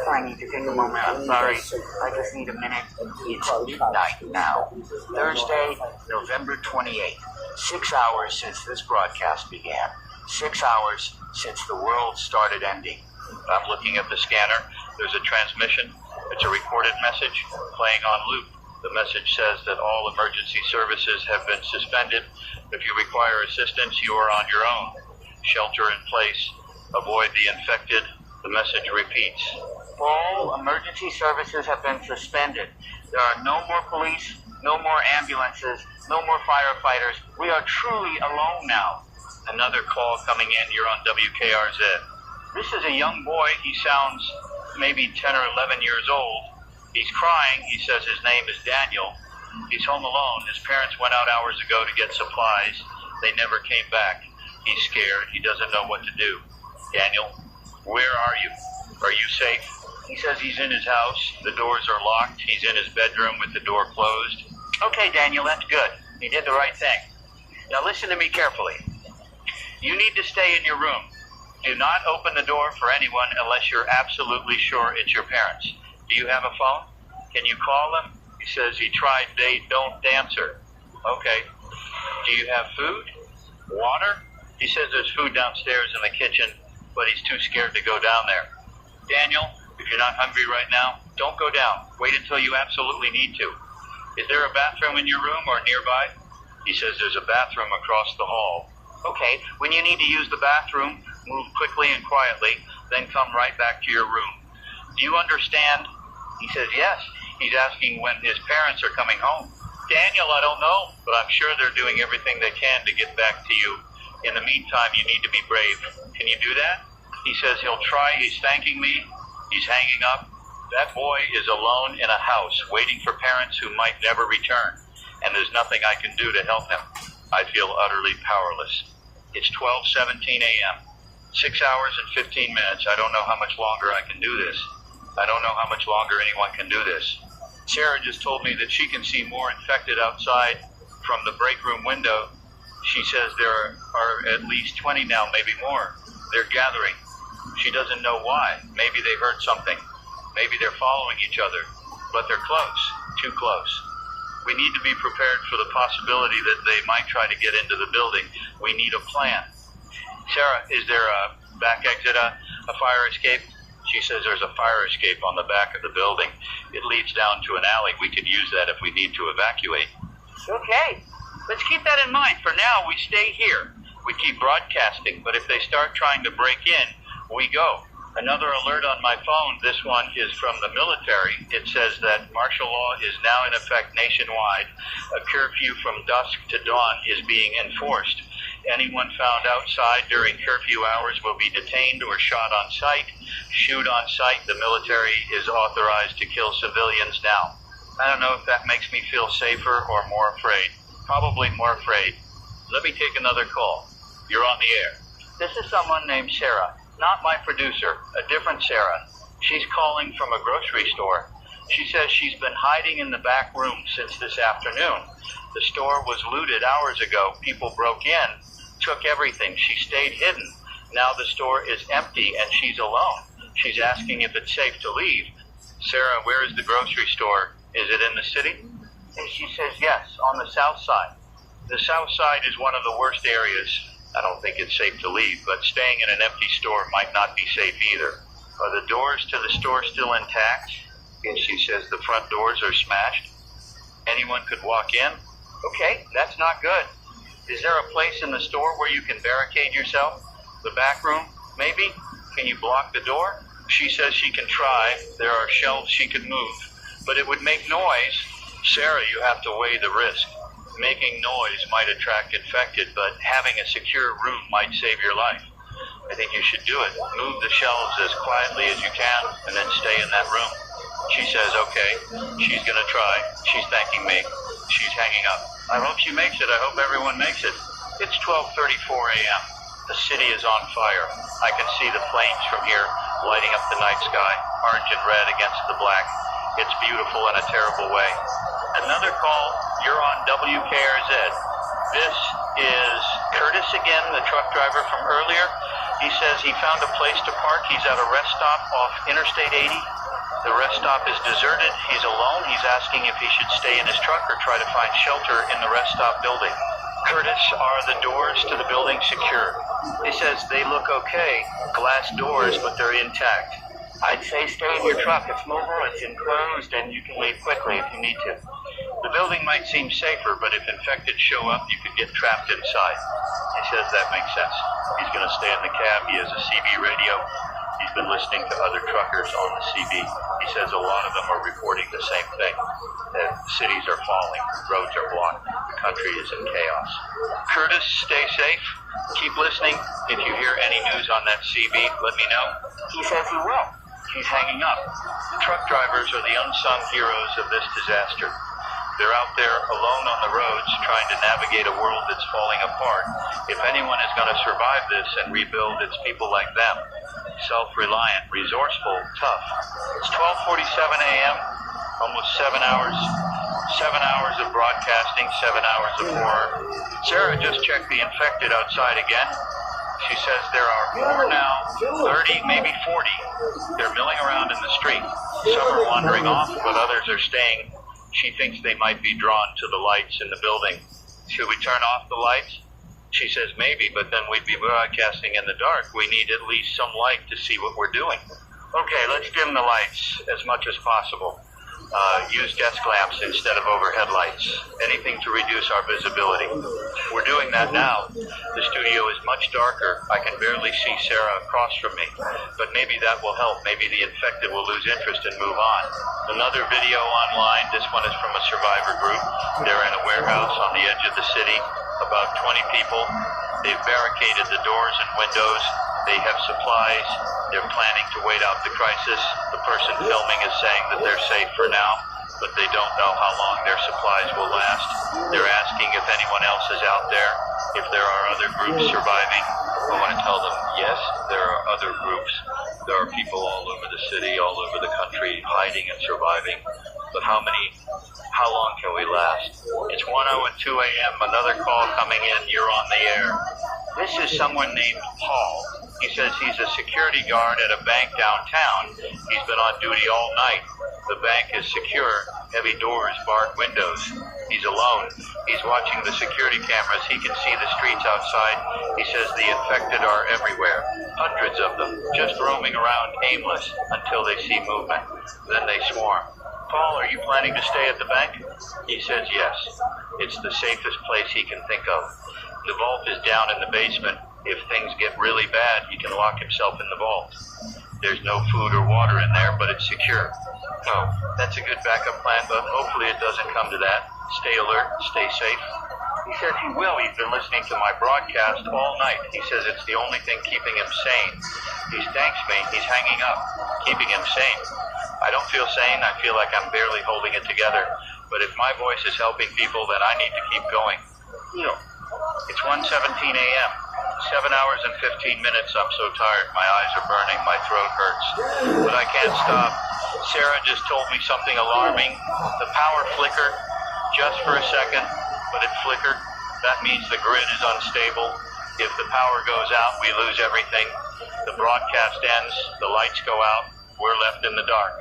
B: I need to take a moment. I'm sorry. I just need a minute. It's midnight now. Thursday, November 28th. 6 hours since this broadcast began. 6 hours since the world started ending.
A: I'm looking at the scanner. There's a transmission. It's a recorded message playing on loop. The message says that all emergency services have been suspended. If you require assistance, you are on your own. Shelter in place. Avoid the infected. The message repeats.
B: All emergency services have been suspended. There are no more police, no more ambulances, no more firefighters. We are truly alone now.
A: Another call coming in. You're on WKRZ. This is a young boy. He sounds maybe 10 or 11 years old. He's crying. He says his name is Daniel. He's home alone. His parents went out hours ago to get supplies. They never came back. He's scared. He doesn't know what to do. Daniel, where are you? Are you safe? He says he's in his house. The doors are locked. He's in his bedroom with the door closed. Okay, Daniel, that's good. You did the right thing. Now listen to me carefully. You need to stay in your room. Do not open the door for anyone unless you're absolutely sure it's your parents. Do you have a phone? Can you call them? He says he tried. They don't answer. Okay. Do you have food? Water? He says there's food downstairs in the kitchen, but he's too scared to go down there. Daniel, if you're not hungry right now, don't go down. Wait until you absolutely need to. Is there a bathroom in your room or nearby? He says there's a bathroom across the hall. Okay, when you need to use the bathroom, move quickly and quietly, then come right back to your room. Do you understand? He says yes. He's asking when his parents are coming home. Daniel, I don't know, but I'm sure they're doing everything they can to get back to you. In the meantime, you need to be brave. Can you do that? He says he'll try. He's thanking me. He's hanging up. That boy is alone in a house waiting for parents who might never return, and there's nothing I can do to help him. I feel utterly powerless. It's 12:17 a.m. 6 hours and 15 minutes. I don't know how much longer I can do this. I don't know how much longer anyone can do this. Sarah just told me that she can see more infected outside from the break room window. She says there are at least 20 now, maybe more. They're gathering. She doesn't know why. Maybe they heard something. Maybe they're following each other. But they're close, too close. We need to be prepared for the possibility that they might try to get into the building. We need a plan. Sarah, is there a back exit, a fire escape? She says there's a fire escape on the back of the building. It leads down to an alley. We could use that if we need to evacuate. Okay. Let's keep that in mind. For now, we stay here. We keep broadcasting, but if they start trying to break in, we go. Another alert on my phone, this one is from the military. It says that martial law is now in effect nationwide. A curfew from dusk to dawn is being enforced. Anyone found outside during curfew hours will be detained or shot on sight. Shoot on sight. The military is authorized to kill civilians now. I don't know if that makes me feel safer or more afraid. Probably more afraid. Let me take another call. You're on the air. This is someone named Sarah. Not my producer, a different Sarah. She's calling from a grocery store. She says she's been hiding in the back room since this afternoon. The store was looted hours ago. People broke in, took everything. She stayed hidden. Now the store is empty and she's alone. She's asking if it's safe to leave. Sarah, where is the grocery store? Is it in the city? And she says yes, on the south side. The south side is one of the worst areas. I don't think it's safe to leave, but staying in an empty store might not be safe either. Are the doors to the store still intact? And she says the front doors are smashed. Anyone could walk in? Okay, that's not good. Is there a place in the store where you can barricade yourself? The back room, maybe? Can you block the door? She says she can try. There are shelves she could move, but it would make noise. Sarah, you have to weigh the risk. Making noise might attract infected, but having a secure room might save your life. I think you should do it. Move the shelves as quietly as you can, and then stay in that room. She says, okay. She's going to try. She's thanking me. She's hanging up. I hope she makes it. I hope everyone makes it. It's 12:34 a.m. The city is on fire. I can see the flames from here lighting up the night sky, orange and red against the black. It's beautiful in a terrible way. Another call. You're on WKRZ. This is Curtis again, the truck driver from earlier. He says he found a place to park. He's at a rest stop off Interstate 80. The rest stop is deserted. He's alone. He's asking if he should stay in his truck or try to find shelter in the rest stop building. Curtis, are the doors to the building secure? He says they look okay. Glass doors, but they're intact. I'd say stay in your truck. It's mobile, it's enclosed, and you can leave quickly if you need to. The building might seem safer, but if infected show up, you could get trapped inside. He says that makes sense. He's going to stay in the cab. He has a CB radio. He's been listening to other truckers on the CB. He says a lot of them are reporting the same thing, that cities are falling, roads are blocked, the country is in chaos. Curtis, stay safe. Keep listening. If you hear any news on that CB, let me know. He says he will. He's hanging up. Truck drivers are the unsung heroes of this disaster. They're out there alone on the roads trying to navigate a world that's falling apart. If anyone is going to survive this and rebuild, it's people like them. Self-reliant, resourceful, tough. It's 12:47 a.m., almost 7 hours. 7 hours of broadcasting, 7 hours of horror. Sarah just checked the infected outside again. She says there are more now, 30, maybe 40. They're milling around in the street. Some are wandering off, but others are staying. She thinks they might be drawn to the lights in the building. Should we turn off the lights? She says maybe, but then we'd be broadcasting in the dark. We need at least some light to see what we're doing. Okay, let's dim the lights as much as possible. Use desk lamps instead of overhead lights. Anything to reduce our visibility. We're doing that now. The studio is much darker. I can barely see Sarah across from me. But maybe that will help. Maybe the infected will lose interest and move on. Another video online. This one is from a survivor group. They're in a warehouse on the edge of the city. About 20 people. They've barricaded the doors and windows. They have supplies. They're planning to wait out the crisis. The person filming is saying that they're safe for now, but they don't know how long their supplies will last. They're asking if anyone else is out there, if there are other groups surviving. I want to tell them, yes, there are other groups. There are people all over the city, all over the country, hiding and surviving. But how long can we last? It's 1:02 a.m. Another call coming in. You're on the air. This is someone named Paul. He says he's a security guard at a bank downtown. He's been on duty all night. The bank is secure. Heavy doors, barred windows. He's alone. He's watching the security cameras. He can see the streets outside. He says the infected are everywhere. Hundreds of them, just roaming around aimless until they see movement. Then they swarm. Paul, are you planning to stay at the bank? He says yes. It's the safest place he can think of. The vault is down in the basement. If things get really bad, he can lock himself in the vault. There's no food or water in there, but it's secure. So that's a good backup plan, but hopefully it doesn't come to that. Stay alert, stay safe. He says he will. He's been listening to my broadcast all night. He says it's the only thing keeping him sane. He thanks me. He's hanging up, keeping him sane. I don't feel sane. I feel like I'm barely holding it together. But if my voice is helping people, then I need to keep going. It's 1:17 a.m. 7 hours and 15 minutes. I'm so tired. My eyes are burning. My throat hurts. But I can't stop. Sarah just told me something alarming. The power flickered just for a second, but it flickered. That means the grid is unstable. If the power goes out, we lose everything. The broadcast ends. The lights go out. We're left in the dark.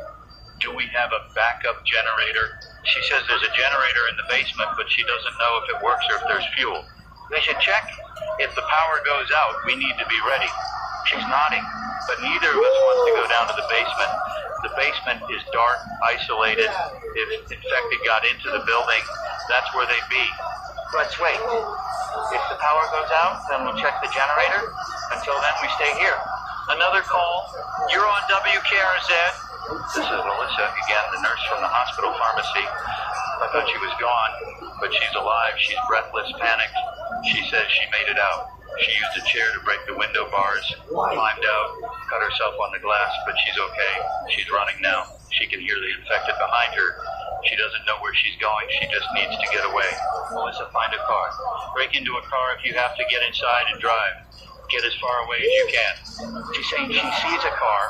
A: Do we have a backup generator? She says there's a generator in the basement, but she doesn't know if it works or if there's fuel. They should check. If the power goes out, we need to be ready. She's nodding, but neither of us wants to go down to the basement. The basement is dark, isolated. If infected got into the building, that's where they'd be. Let's wait. If the power goes out, then we'll check the generator. Until then, we stay here. Another call. You're on WKRZ. This is Melissa again, the nurse from the hospital pharmacy. I thought she was gone, but she's alive. She's breathless, panicked. She says she made it out. She used a chair to break the window bars, climbed out, cut herself on the glass, but she's okay. She's running now. She can hear the infected behind her. She doesn't know where she's going. She just needs to get away. Melissa, find a car. Break into a car if you have to get inside and drive. Get as far away as you can. She's saying she sees a car.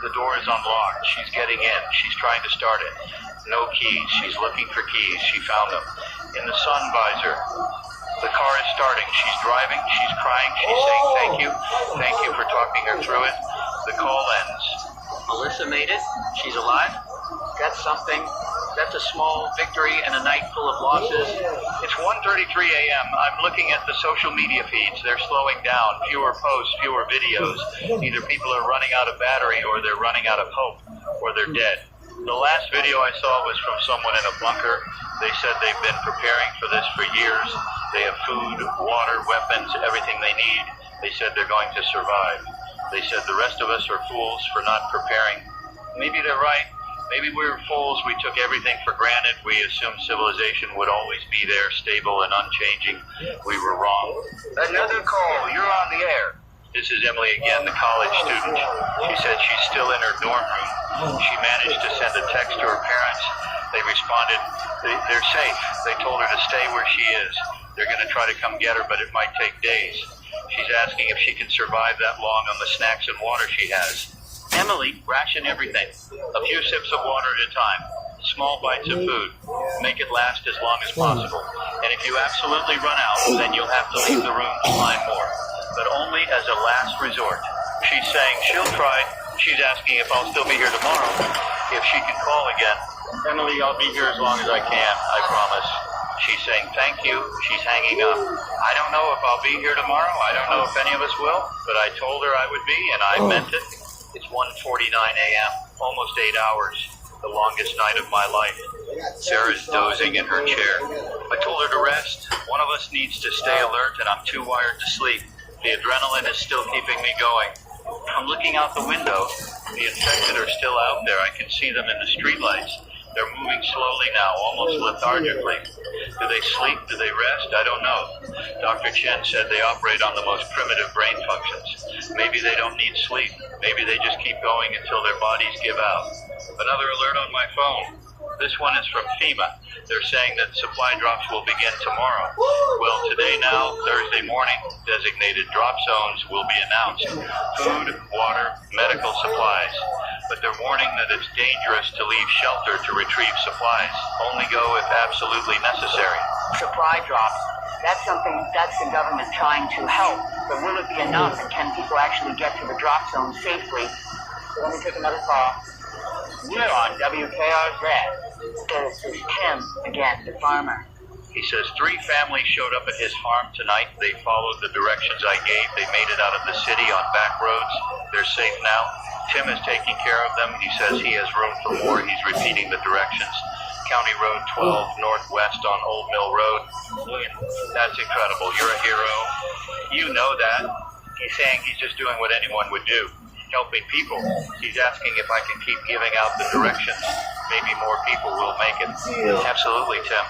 A: The door is unlocked. She's getting in. She's trying to start it. No keys. She's looking for keys. She found them. In the sun visor. The car is starting. She's driving. She's crying. She's saying thank you. Thank you for talking her through it. The call ends. Melissa made it. She's alive. That's something. That's a small victory in a night full of losses. It's 1:33 a.m. I'm looking at the social media feeds. They're slowing down. Fewer posts, fewer videos. Either people are running out of battery or they're running out of hope or they're dead. The last video I saw was from someone in a bunker. They said they've been preparing for this for years. They have food, water, weapons, everything they need. They said they're going to survive. They said the rest of us are fools for not preparing. Maybe they're right. Maybe we were fools. We took everything for granted. We assumed civilization would always be there, stable and unchanging. We were wrong. Another call. You're on the air. This is Emily again, the college student. She said she's still in her dorm room. She managed to send a text to her parents. They responded, they're safe. They told her to stay where she is. They're going to try to come get her, but it might take days. She's asking if she can survive that long on the snacks and water she has. Emily, ration everything. A few sips of water at a time. Small bites of food. Make it last as long as possible. And if you absolutely run out, then you'll have to leave the room to find more. But only as a last resort. She's saying she'll try. She's asking if I'll still be here tomorrow. If she can call again. Emily, I'll be here as long as I can, I promise. She's saying thank you. She's hanging up. I don't know if I'll be here tomorrow. I don't know if any of us will. But I told her I would be, and I meant it. It's 1:49 a.m., almost 8 hours, the longest night of my life. Sarah's dozing in her chair. I told her to rest. One of us needs to stay alert, and I'm too wired to sleep. The adrenaline is still keeping me going. I'm looking out the window. The infected are still out there. I can see them in the streetlights. They're moving slowly now, almost lethargically. Do they sleep? Do they rest? I don't know. Dr. Chen said they operate on the most primitive brain functions. Maybe they don't need sleep. Maybe they just keep going until their bodies give out. Another alert on my phone. This one is from FEMA. They're saying that supply drops will begin tomorrow. Well, today now, Thursday morning, designated drop zones will be announced. Food, water, medical supplies. But they're warning that it's dangerous to leave shelter to retrieve supplies. Only go if absolutely necessary.
B: Supply drops. That's the government trying to help. But will it be enough? And can people actually get to the drop zone safely? Let me take another call. You're on WKRZ. This is Tim again, the farmer.
A: He says 3 families showed up at his farm tonight. They followed the directions I gave. They made it out of the city on back roads. They're safe now. Tim is taking care of them. He says he has room for more. He's repeating the directions. County Road 12 northwest on Old Mill Road. That's incredible. You're a hero. You know that. He's saying he's just doing what anyone would do. helping people. He's asking if I can keep giving out the directions. Maybe more people will make it. Absolutely, Tim.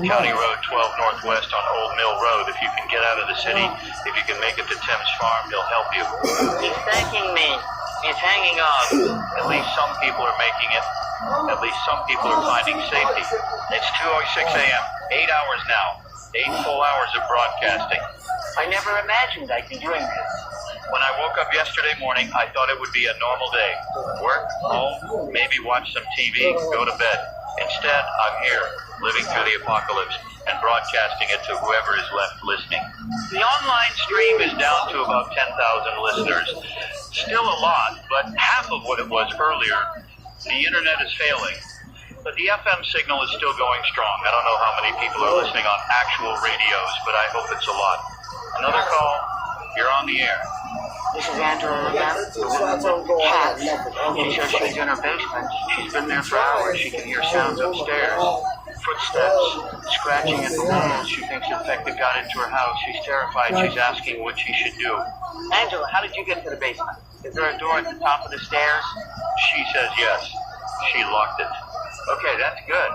A: County Road 12 Northwest on Old Mill Road. If you can get out of the city, if you can make it to Tim's farm, he'll help you.
B: He's thanking me. He's hanging on.
A: At least some people are making it. At least some people are finding safety. It's 2:06 a.m. 8 hours now. 8 full hours of broadcasting.
B: I never imagined I'd be doing this.
A: When I woke up yesterday morning, I thought it would be a normal day. Work, home, maybe watch some TV, go to bed. Instead, I'm here, living through the apocalypse and broadcasting it to whoever is left listening. The online stream is down to about 10,000 listeners. Still a lot, but half of what it was earlier. The internet is failing, but the FM signal is still going strong. I don't know how many people are listening on actual radios, but I hope it's a lot. Another call, you're on the air.
B: This is Angela again. The woman with the cat. She says she's in her basement. She's been there for hours. She can hear sounds upstairs. Footsteps, scratching at the walls. She thinks infected got into her house. She's terrified. She's asking what she should do. Angela, how did you get into the basement? Is there a door at the top of the stairs?
A: She says yes. She locked it. Okay, that's good.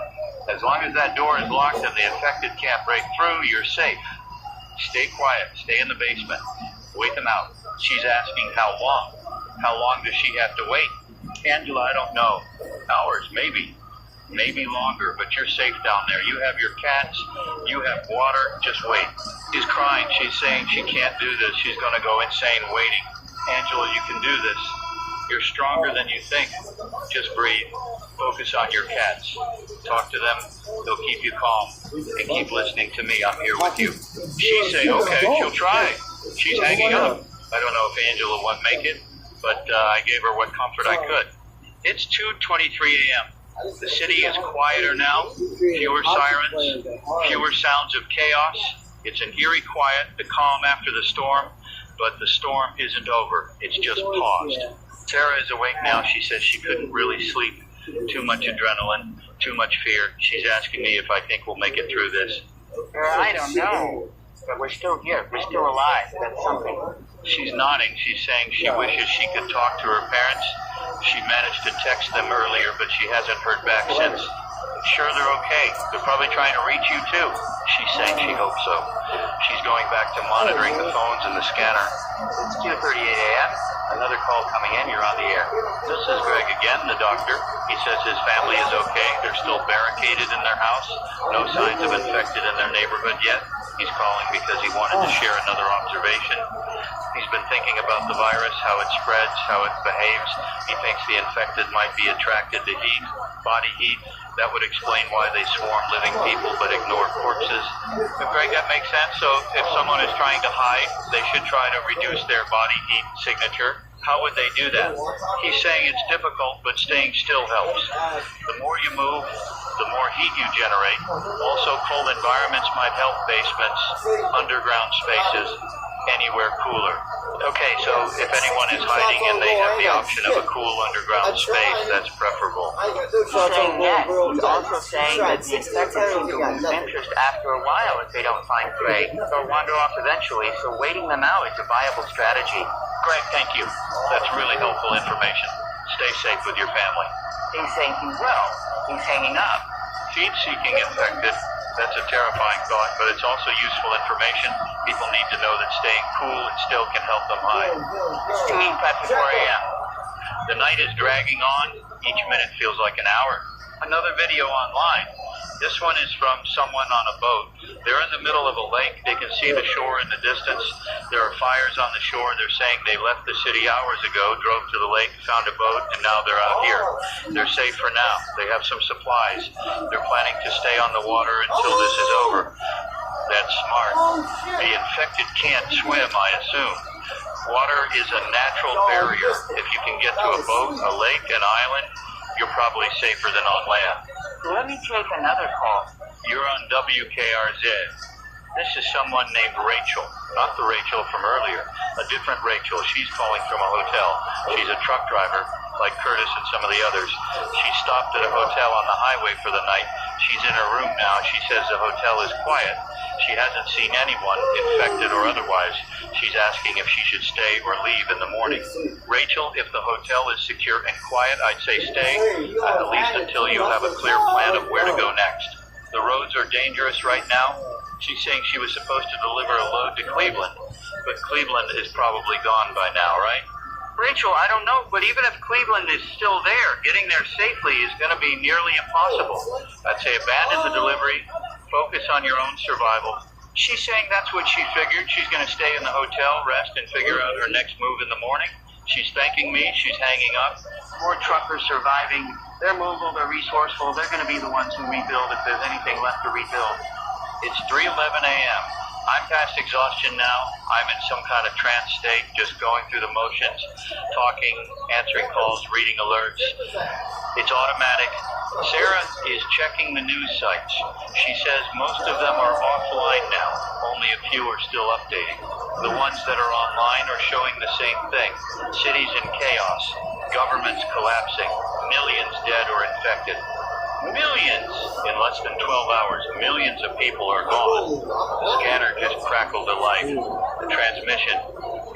A: As long as that door is locked and the infected can't break through, you're safe. Stay quiet. Stay in the basement. Wait them out. She's asking how long. How long does she have to wait? Angela, I don't know. Hours, maybe. Maybe longer, but you're safe down there. You have your cats. You have water. Just wait. She's crying. She's saying she can't do this. She's going to go insane waiting. Angela, you can do this. You're stronger than you think. Just breathe. Focus on your cats. Talk to them. They'll keep you calm. And keep listening to me. I'm here with you. She's saying, okay, she'll try. She's hanging up. I don't know if Angela won't make it, but I gave her what comfort I could. It's 2:23 a.m. The city is quieter now. Fewer sirens. Fewer sounds of chaos. It's an eerie quiet, the calm after the storm. But the storm isn't over. It's just paused. Sarah is awake now. She says she couldn't really sleep. Too much adrenaline, too much fear. She's asking me if I think we'll make it through this.
B: I don't know. But we're still here. We're still alive. That's something.
A: She's nodding. She's saying she wishes she could talk to her parents. She managed to text them earlier, but she hasn't heard back since. Sure, they're okay. They're probably trying to reach you, too. She's saying she hopes so. She's going back to monitoring the phones and the scanner. It's 2:38 a.m. Another call coming in. You're on the air. This is Greg again, the doctor. He says his family is okay. They're still barricaded in their house. No signs of infected in their neighborhood yet. He's calling because he wanted to share another observation. He's been thinking about the virus, how it spreads, how it behaves. He thinks the infected might be attracted to heat, body heat. That would explain why they swarm living people but ignore corpses. But Greg, that makes sense. So if someone is trying to hide, they should try to reduce their body heat signature. How would they do that? He's saying it's difficult, but staying still helps. The more you move, the more heat you generate. Also, cold environments might help basements, underground spaces, anywhere cooler. Okay, so if anyone is hiding and they have the option of a cool underground space, that's preferable.
B: He's saying that. He's also saying that the infected will lose interest after a while if they don't find prey. They'll wander off eventually, so waiting them out is a viable strategy.
A: Greg, thank you. That's really helpful information. Stay safe with your family.
B: He's saying he will. He's hanging up.
A: Feed-seeking infected. That's a terrifying thought, but it's also useful information. People need to know that staying cool and still can help them hide.
B: It's 2:54 a.m.
A: The night is dragging on. Each minute feels like an hour. Another video online. This one is from someone on a boat. They're in the middle of a lake. They can see the shore in the distance. There are fires on the shore. They're saying they left the city hours ago, drove to the lake, found a boat, and now they're out here. They're safe for now. They have some supplies. They're planning to stay on the water until this is over. That's smart. The infected can't swim, I assume. Water is a natural barrier. If you can get to a boat, a lake, an island, you're probably safer than on land.
B: Let me take another call.
A: You're on WKRZ. This is someone named Rachel, not the Rachel from earlier, a different Rachel. She's calling from a hotel. She's a truck driver, like Curtis and some of the others. She stopped at a hotel on the highway for the night. She's in her room now. She says the hotel is quiet. She hasn't seen anyone, infected or otherwise. She's asking if she should stay or leave in the morning. Rachel, if the hotel is secure and quiet, I'd say stay, at least until you have a clear plan of where to go next. The roads are dangerous right now. She's saying she was supposed to deliver a load to Cleveland, but Cleveland is probably gone by now, right? Rachel, I don't know, but even if Cleveland is still there, getting there safely is going to be nearly impossible. I'd say abandon the delivery, focus on your own survival. She's saying that's what she figured. She's going to stay in the hotel, rest, and figure out her next move in the morning. She's thanking me. She's hanging up. More truckers surviving. They're mobile. They're resourceful. They're going to be the ones who rebuild if there's anything left to rebuild. It's 3:11 a.m. I'm past exhaustion now. I'm in some kind of trance state, just going through the motions, talking, answering calls, reading alerts. It's automatic. Sarah is checking the news sites. She says most of them are offline now. Only a few are still updating. The ones that are online are showing the same thing. Cities in chaos. Governments collapsing. Millions dead or infected. Millions! In less than 12 hours, millions of people are gone. The scanner just crackled to life. The transmission,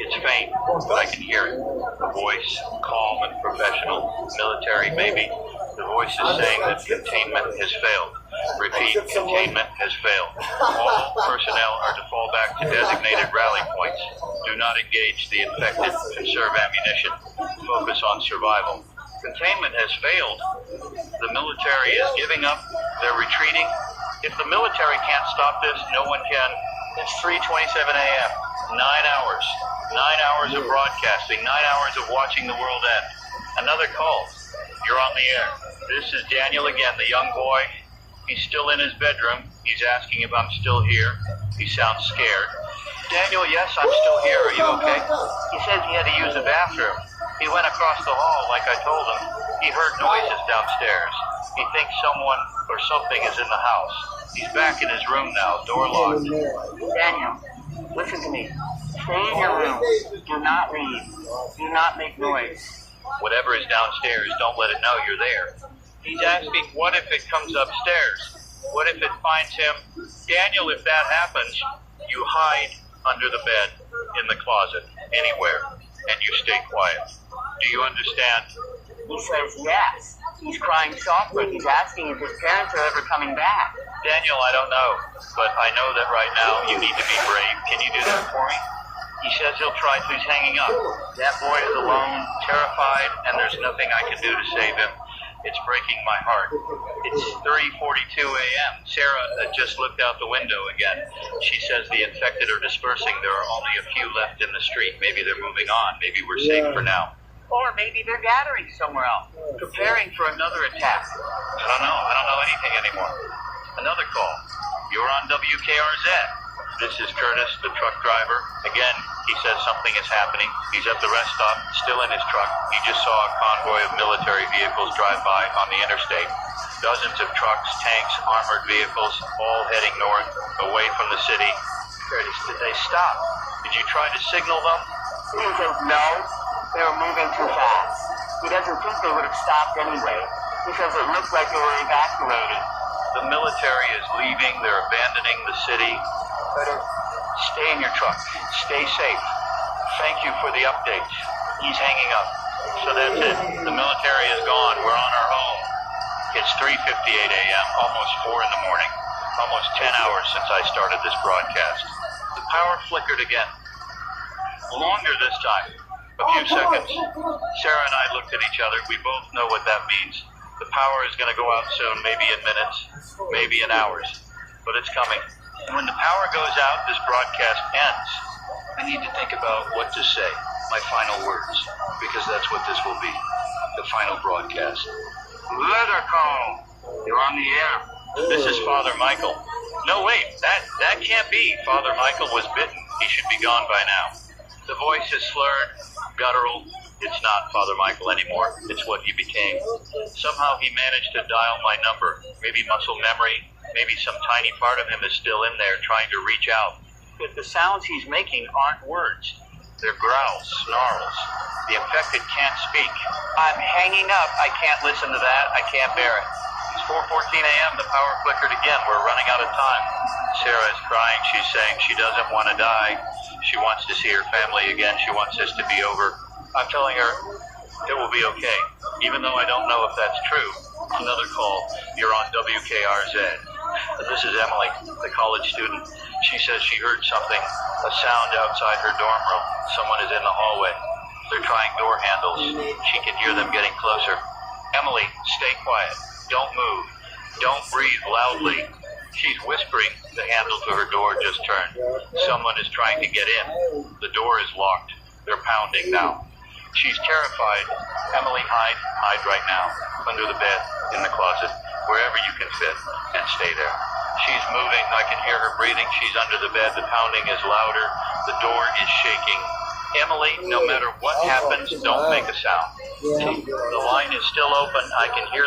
A: it's faint, but I can hear it. The voice, calm and professional, military maybe. The voice is saying that containment has failed. Repeat, containment has failed. All personnel are to fall back to designated rally points. Do not engage the infected. Conserve ammunition. Focus on survival. Containment has failed. The military is giving up. They're retreating. If the military can't stop this, no one can. It's 3:27 a.m. 9 hours. 9 hours of broadcasting. 9 hours of watching the world end. Another call. You're on the air. This is Daniel again, the young boy. He's still in his bedroom. He's asking if I'm still here. He sounds scared. Daniel, yes, I'm still here. Are you okay? He says he had to use the bathroom. He went across the hall like I told him. He heard noises downstairs. He thinks someone or something is in the house. He's back in his room now, door locked. Daniel, listen to me. Stay in your room. Do not leave. Do not make noise. Whatever is downstairs, don't let it know you're there. He's asking, what if it comes upstairs? What if it finds him? Daniel, if that happens, you hide under the bed, in the closet, anywhere, and you stay quiet. Do you understand? He says yes. He's crying softly. He's asking if his parents are ever coming back. Daniel, I don't know, but I know that right now you need to be brave. Can you do that for me? He says he'll try to. He's hanging up. That boy is alone, terrified, and there's nothing I can do to save him. It's breaking my heart. It's 3:42 a.m. Sarah just looked out the window again. She says the infected are dispersing. There are only a few left in the street. Maybe they're moving on. Maybe we're safe for now. Or maybe they're gathering somewhere else, preparing for another attack. I don't know. I don't know anything anymore. Another call. You're on WKRZ. This is Curtis, the truck driver. Again, he says something is happening. He's at the rest stop, still in his truck. He just saw a convoy of military vehicles drive by on the interstate. Dozens of trucks, tanks, armored vehicles, all heading north, away from the city. Curtis, did they stop? Did you try to signal them? He says no. They were moving too fast. He doesn't think they would have stopped anyway. He says it looked like they were evacuating. The military is leaving. They're abandoning the city. Stay in your truck. Stay safe. Thank you for the updates. He's hanging up. So that's it. The military is gone. We're on our own. It's 3:58 a.m., almost 4 in the morning. Almost 10 hours since I started this broadcast. The power flickered again. Longer this time. A few seconds. Sarah and I looked at each other. We both know what that means. The power is going to go out soon, maybe in minutes, maybe in hours. But it's coming. When the power goes out, this broadcast ends. I need to think about what to say, my final words, because that's what this will be, the final broadcast. Letter call. You're on the air. This is Father Michael. No, wait, that can't be. Father Michael was bitten. He should be gone by now. The voice is slurred, guttural. It's not Father Michael anymore. It's what he became. Somehow he managed to dial my number. Maybe muscle memory. Maybe some tiny part of him is still in there trying to reach out. But the sounds he's making aren't words. They're growls, snarls. The infected can't speak. I'm hanging up. I can't listen to that. I can't bear it. It's 4:14 a.m. The power flickered again. We're running out of time. Sarah is crying. She's saying she doesn't want to die. She wants to see her family again. She wants this to be over. I'm telling her it will be okay, even though I don't know if that's true. Another call. You're on WKRZ. This is Emily, the college student. She says she heard something, a sound outside her dorm room. Someone is in the hallway. They're trying door handles. She can hear them getting closer. Emily, stay quiet. Don't move. Don't breathe loudly. She's whispering. The handle to her door just turned. Someone is trying to get in. The door is locked. They're pounding now. She's terrified. Emily, hide right now. Under the bed, in the closet, wherever you can fit, and stay there. She's moving. I can hear her breathing. She's under the bed. The pounding is louder. The door is shaking. Emily, no matter what happens, don't make a sound. The line is still open. I can hear